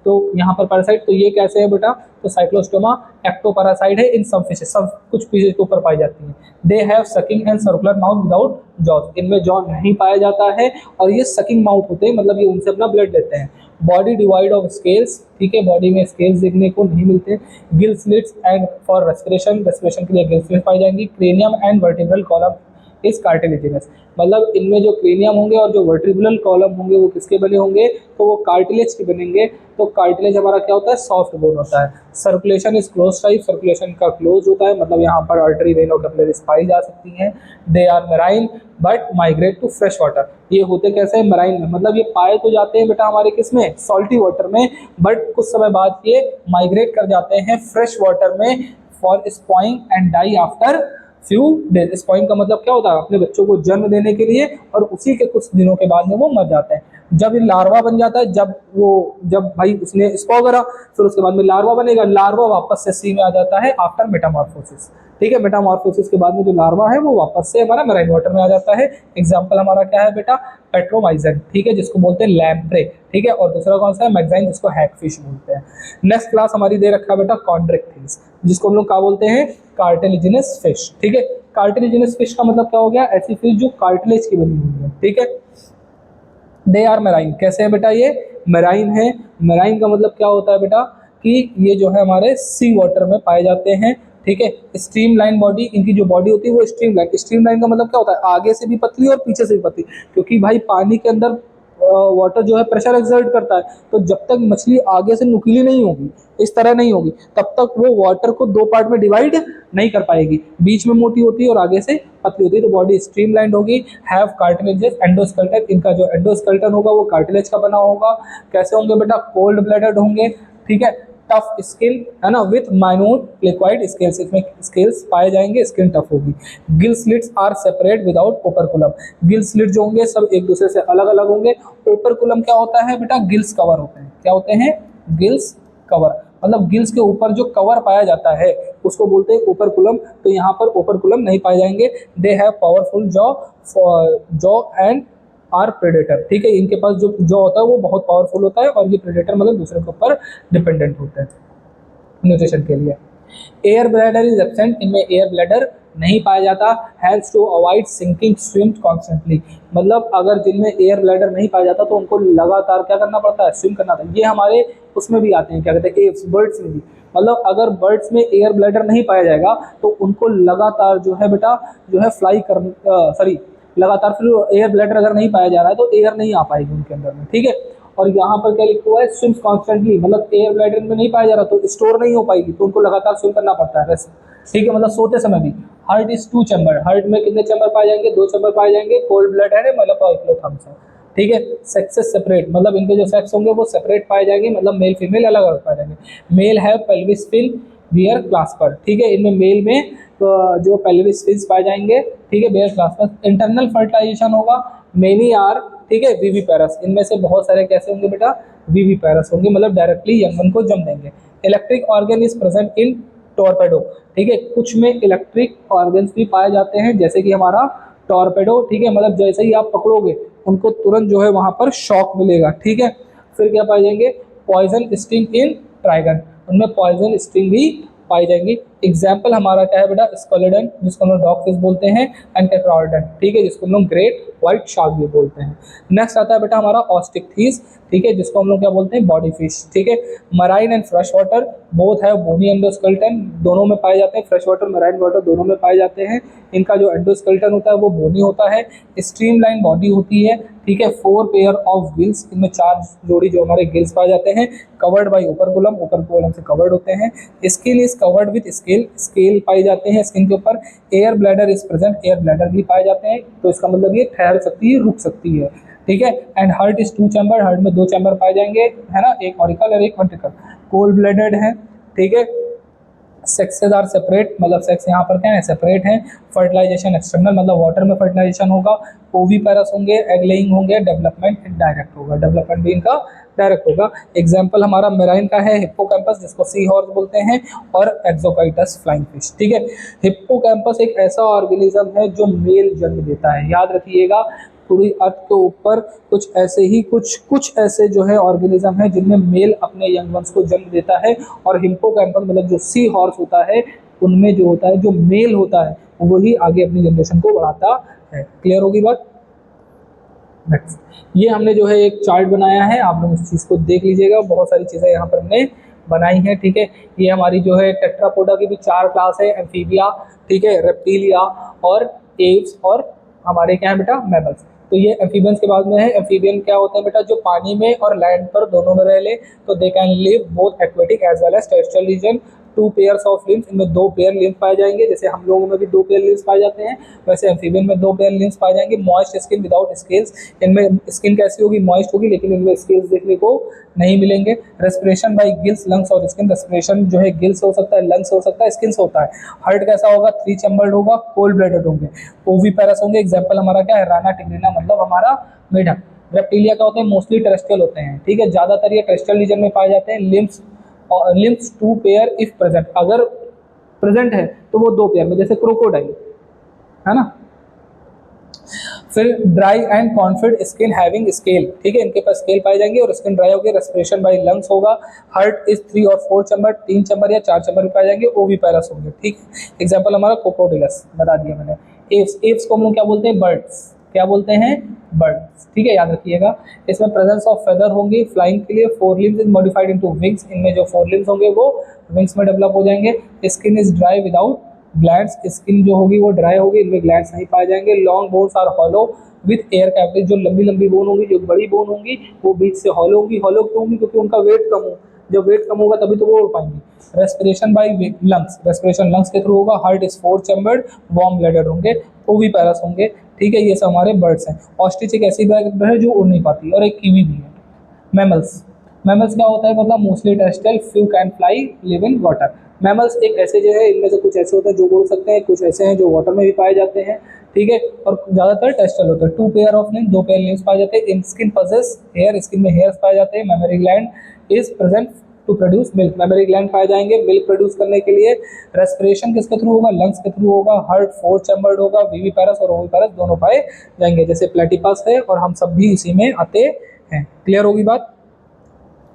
A: तो यहाँ पर पैरासाइट, तो ये कैसे है बेटा? तो साइक्लोस्टोमा एक्टोपैरासाइट है इन सब फिशेस, सब कुछ फिशेस के ऊपर पाई जाती है। They have sucking and circular mouth without jaws. इनमें जॉ नहीं पाया जाता है और ये सकिंग माउथ होते हैं, मतलब ये उनसे अपना ब्लड लेते हैं। Body divide of scales. ठीक है, बॉडी में स्केल्स देखने को नहीं मिलते। Gill slits and for respiration, respiration के लिए गिल स्लिट्स पाई जाएंगी। Cranium and vertebral column is cartilaginous, मतलब इनमें जो क्रेनियम होंगे और जो वर्टिब्रल कॉलम होंगे वो किसके बने होंगे? तो वो कार्टिलेज के बनेंगे। तो कार्टिलेज हमारा क्या होता है? सॉफ्ट बोन होता है। Circulation is close type, circulation का क्लोज होता है, मतलब यहाँ पर आर्टरी, वेन और कैपिलरीज पाई जा सकती हैं। They are marine but migrate to fresh water. ये होते कैसे हैं? मैराइन में, मतलब ये पाए तो जाते हैं बेटा हमारे किसमें? सॉल्टी वाटर में, बट कुछ समय बाद ये माइग्रेट कर जाते हैं फ्रेश वाटर में for spawning and die after few days. Spawning का मतलब क्या होता है? अपने बच्चों को जन्म देने के लिए, और उसी के कुछ दिनों के बाद में वो मर जाते हैं। जब ये लार्वा बन जाता है, जब भाई उसने स्पॉ करा, फिर उसके बाद में लार्वा बनेगा। लार्वा वापस से सी में आ जाता है आफ्टर मेटामॉर्फोसिस। ठीक है, मेटामॉर्फोसिस के बाद में जो लार्वा है वो वापस से हमारा मैराइन वाटर में आ जाता है। एग्जाम्पल हमारा क्या है बेटा? पेट्रोमाइजन। ठीक है, जिसको बोलते हैं लैम्प्रे। ठीक है, और दूसरा कौन सा है? मैग्जाइन, जिसको हैगफिश बोलते हैं। नेक्स्ट क्लास हमारी दे रखा है बेटा कॉन्ड्रिक्थिस, जिसको हम लोग क्या बोलते हैं? Cartilaginous fish. ठीक है, कार्टिलेजिनस फिश का मतलब क्या हो गया? ऐसी फिश जो कार्टिलेज की बनी हुई है। ठीक है, दे आर मैराइन। कैसे है बेटा? ये मैराइन है। मैराइन का मतलब क्या होता है बेटा? कि ये जो है हमारे सी वाटर में पाए जाते हैं। ठीक है, स्ट्रीमलाइन बॉडी, इनकी जो बॉडी होती है वो स्ट्रीमलाइन। स्ट्रीमलाइन का मतलब क्या होता है? आगे से भी पतली और पीछे से भी पतली, क्योंकि भाई पानी के अंदर वाटर जो है प्रेशर एक्सर्ट करता है, तो जब तक मछली आगे से नुकीली नहीं होगी, इस तरह नहीं होगी, तब तक वो वाटर को दो पार्ट में डिवाइड नहीं कर पाएगी। बीच में मोटी होती है और आगे से पतली होती है, तो बॉडी स्ट्रीमलाइंड होगी। हैव कार्टिलेजेस, एंडोस्केलेटन, इनका जो एंडोस्केलेटन होगा वो कार्टिलेज का बना होगा। कैसे होंगे बेटा? कोल्ड ब्लडेड होंगे। ठीक है, टफ स्किन, है ना, विथ माइन्यूट लिक्वाइड स्केल्स, इसमें स्केल्स पाए जाएंगे, स्किन टफ होगी। Gill slits are separate without operculum. Gill slit जो होंगे सब एक दूसरे से अलग अलग होंगे। ओपरकुलम क्या होता है बेटा? गिल्स कवर होते हैं। क्या होते हैं? गिल्स कवर, मतलब गिल्स के ऊपर जो कवर पाया जाता है उसको बोलते हैं ओपरकुलम। तो यहाँ पर ओपरकुलम नहीं पाए जाएंगे। They have powerful jaw and are predator, ठीक है। इनके पास जो होता है वो बहुत पावरफुल होता है और ये प्रेडेटर मतलब दूसरे के ऊपर डिपेंडेंट होते हैं न्यूट्रिशन के लिए। एयर ब्लैडर इज एब्सेंट, इनमें एयर ब्लैडर नहीं पाया जाता। Has to avoid sinking swim constantly, मतलब अगर जिनमें एयर ब्लैडर नहीं पाया जाता तो उनको लगातार क्या करना पड़ता है, स्विम करना पड़ता है। ये हमारे उसमें भी आते हैं, क्या कहते हैं, एव्स, बर्ड्स में भी। मतलब अगर बर्ड्स में एयर ब्लैडर नहीं पाया जाएगा तो उनको लगातार जो है बेटा जो है फ्लाई कर सॉरी लगातार फिर एयर ब्लैडर अगर नहीं पाया जा रहा है तो एयर नहीं आ पाएगी उनके अंदर में, ठीक है। और यहाँ पर क्या लिखा हुआ है, स्विम्स कॉन्स्टेंटली, मतलब एयर ब्लैडर में नहीं पाया जा रहा तो स्टोर नहीं हो पाएगी तो उनको लगातार स्विम करना पड़ता है, ठीक है। मतलब सोते समय भी। हार्ट इज 2 चैम्बर, हार्ट में कितने चैम्बर पाए जाएंगे, 2 चैम्बर पाए जाएंगे। कोल्ड ब्लड है मतलब ऑइक्लोथम्स है, ठीक है। सेक्सेस सेपरेट, मतलब इनके जो सेक्स होंगे वो सेपरेट पाए जाएंगे, मतलब मेल फीमेल अलग अलग पाए जाएंगे। मेल है पेल्विस फिन बियर क्लास्पर, ठीक है। इनमें मेल में तो जो पेल्विस फिन्स पाए जाएंगे, ठीक है, बियर क्लास्पर। इंटरनल फर्टिलाइजेशन होगा, मेनी आर, ठीक है, वीवी पैरस, इनमें से बहुत सारे कैसे होंगे बेटा, वीवी पैरस होंगे, मतलब डायरेक्टली यंगन को जन्म देंगे। Electric organ is present in torpedo, ठीक है। कुछ में इलेक्ट्रिक ऑर्गन्स भी पाए जाते हैं जैसे कि हमारा टॉर्पेडो, ठीक है, मतलब जैसे ही आप पकड़ोगे उनको तुरंत जो है वहां पर शॉक मिलेगा, ठीक है। फिर क्या पाए जाएंगे, पॉइजन स्टिंग इन ट्राइगन, उनमें पॉइजन स्टिंग भी पाई जाएंगी। एग्जाम्पल हमारा क्या है बेटा, स्कोलेडन जिसको हम लोग डॉग फिश बोलते हैं, एंड टेट्राओडन, ठीक है, जिसको हम लोग ग्रेट व्हाइट शार्क भी बोलते हैं। नेक्स्ट आता है बेटा हमारा ऑस्टिकथीस, ठीक है, जिसको हम लोग क्या बोलते हैं, बॉडी फिश, ठीक है। Marine and fresh water both है बोनी एंडोस्केलेटन, दोनों में पाए जाते हैं, फ्रेश वाटर मराइन वाटर दोनों में पाए जाते हैं। इनका जो एंडोस्केलेटन होता है वो बोनी होता है। स्ट्रीमलाइन बॉडी होती है, ठीक है। 4 पेयर ऑफ गिल्स, इनमें 4 जोड़ी जो हमारे गिल्स पाए जाते हैं। कवर्ड बाई ओपरकुलम से कवर्ड होते हैं। Skin is covered with scale, scale पाई जाते हैं स्किन के ऊपर। Air bladder is present, air bladder भी पाए जाते हैं, तो इसका मतलब ये ठहर सकती है, रुक सकती है, ठीक है। And heart is 2 chamber, heart में 2 चैम्बर पाए जाएंगे, है ना, एक ऑरिकल और एक वेंट्रिकल। कोल्ड ब्लडेड है, ठीक है। सेक्सेस आर सेपरेट, मतलब सेक्स यहाँ पर क्या है, सेपरेट है। फर्टिलाइजेशन एक्सटर्नल, मतलब वाटर में फर्टिलाइजेशन होगा। ओवी पैरस होंगे, एग लेइंग होंगे। डेवलपमेंट डायरेक्ट होगा, डेवलपमेंट भी इनका डायरेक्ट होगा। एग्जाम्पल हमारा मेराइन का है हिप्पोकैम्पस, जिसको सी हॉर्स बोलते हैं, और एक्सोकाइटस फ्लाइंग फिश, ठीक है। हिप्पोकैम्पस एक ऐसा ऑर्गेनिज्म है जो मेल जन्म देता है, याद रखिएगा। पूरी अर्थ के ऊपर कुछ ऐसे ही कुछ ऐसे जो है ऑर्गेनिज्म है जिनमें मेल अपने यंग वंस को जन्म देता है, और हिप्पोकैम्पस मतलब जो सी हॉर्स होता है उनमें जो होता है, जो मेल होता है, वही आगे अपनी जनरेशन को बढ़ाता है। क्लियर होगी बात। नेक्स्ट, ये हमने जो है एक चार्ट बनाया है, आप लोग इस चीज़ को देख लीजिएगा। बहुत सारी चीज़ें यहाँ पर हमने बनाई हैं, ठीक है। ये हमारी जो है टेट्रापोडा की भी 4 क्लास है, एम्फीबिया, ठीक है, रेप्टिलिया और एव्स, और हमारे क्या है बेटा, मैमल्स। तो ये एम्फीबियंस के बाद में है। एम्फीबियन क्या होते हैं बेटा, जो पानी में और लैंड पर दोनों में रह ले, तो they can live both aquatic as well as terrestrial region. 2 pairs of limbs, इनमें 2 पेयर लिम्स पाए जाएंगे, जैसे हम लोगों में भी 2 पेयर लिम्स पाए जाते हैं, वैसे एम्फीबियन में 2 पेयर लिम्स पाए जाएंगे। मॉइस्ट स्किन विदाउट स्केल्स, इनमें स्किन कैसी होगी, मॉइस्ट होगी, लेकिन इनमें स्केल्स देखने को नहीं मिलेंगे। रेस्पिरेशन बाई गिल्स, लंग्स और स्किन, रेस्पिरेशन जो है गिल्स हो सकता है, लंग्स हो सकता है, स्किन से होता है। हार्ट कैसा होगा, 3 चैम्बर्ड होगा, कोल्ड ब्लडेड होंगे। ओवी पैरस होंगे, एग्जाम्पल हमारा क्या है, राना टिग्रिना, मतलब हमारा मेढक। रेप्टिलिया क्या होते हैं, मोस्टली टेरेस्ट्रियल होते हैं, ठीक है, ज्यादातर ये टेरेस्ट्रियल रीजन में पाए जाते हैं। लिम्स 2 पेयर इफ प्रेजेंट, अगर प्रेजेंट है तो वो 2 पेयर में, जैसे क्रोकोडाइल, है ना। फिर dry and cornified skin having scale, ठीक है, इनके पास स्केल पाए जाएंगे और स्किन ड्राई होगी। रेस्पिरेशन बाई लंग्स होगा। हार्ट इज 3 और 4 चैम्बर, 3 चैम्बर या 4 चैम्बर पाए जाएंगे। ओवी पैरस होंगे, ठीक है। एग्जाम्पल हमारा क्रोकोडिलस बता दिया मैंने। एव्स को हम लोग क्या बोलते हैं, बर्ड्स, क्या बोलते हैं, बर्ड्स, ठीक है, याद रखिएगा। इसमें प्रेजेंस ऑफ फेदर होंगी फ्लाइंग के लिए। 4 limbs is modified into wings, इनमें जो 4 लिम्स होंगे वो विंग्स में डेवलप हो जाएंगे। Skin is dry without glands, skin जो होगी वो ड्राई होगी, इनमें ग्लैंड्स नहीं पाए जाएंगे। Long bones are hollow with air cavity, जो लंबी लंबी बोन होगी, जो बड़ी बोन होंगी, वो बीच से हॉलो होंगी। हॉलो क्यों होंगी, क्योंकि उनका वेट कम हो, जब वेट कम होगा तभी तो वो उड़ पाएंगे। Respiration by lungs, respiration lungs के थ्रू होगा। Heart is 4 chambered, warm blooded होंगे। ओवी पैरस होंगे, ठीक है, ये सब हमारे बर्ड्स हैं। ऑस्ट्रिच एक ऐसी बर्ड है जो उड़ नहीं पाती, और एक कीवी भी है। मैमल्स, मैमल्स क्या होता है, मतलब mostly terrestrial, few can fly, live in water. Mammals एक ऐसे जो है, इनमें से कुछ ऐसे होते हैं जो उड़ सकते हैं, कुछ ऐसे हैं जो वाटर में भी पाए जाते हैं, ठीक है, और ज़्यादातर टेरेस्ट्रियल होते हैं। 2 pair of limbs, 2 pair limbs पाए जाते हैं। In skin possess hair, skin में हेयर्स पाए जाते हैं। Mammary gland is present to produce milk. Mammary gland पाए जाएंगे मिल्क प्रोड्यूस करने के लिए। रेस्पिरेशन किसके थ्रू होगा, लंग्स के थ्रू होगा। हार्ट 4 चैम्बर्ड होगा। विविपैरस और ओविपैरस दोनों पाए जाएंगे, जैसे प्लेटिपस है और हम सब भी इसी में आते हैं। क्लियर होगी बात,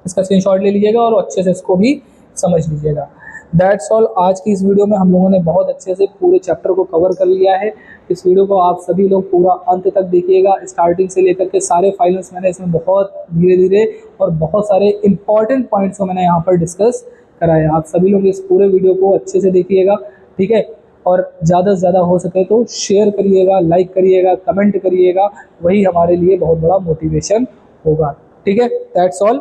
A: इसका स्क्रीनशॉट ले लीजिएगा और अच्छे से इसको भी समझ लीजिएगा। That's all. आज की इस वीडियो में हम लोगों ने बहुत अच्छे से पूरे चैप्टर को कवर कर लिया है। इस वीडियो को आप सभी लोग पूरा अंत तक देखिएगा, स्टार्टिंग से लेकर के सारे फाइनल्स मैंने इसमें बहुत धीरे धीरे और बहुत सारे इंपॉर्टेंट पॉइंट्स को मैंने यहाँ पर डिस्कस करा है। आप सभी लोग इस पूरे वीडियो को अच्छे से देखिएगा, ठीक है। और ज़्यादा से ज़्यादा हो सके तो शेयर करिएगा, लाइक करिएगा, कमेंट करिएगा, वही हमारे लिए बहुत बड़ा मोटिवेशन होगा, ठीक है। That's all.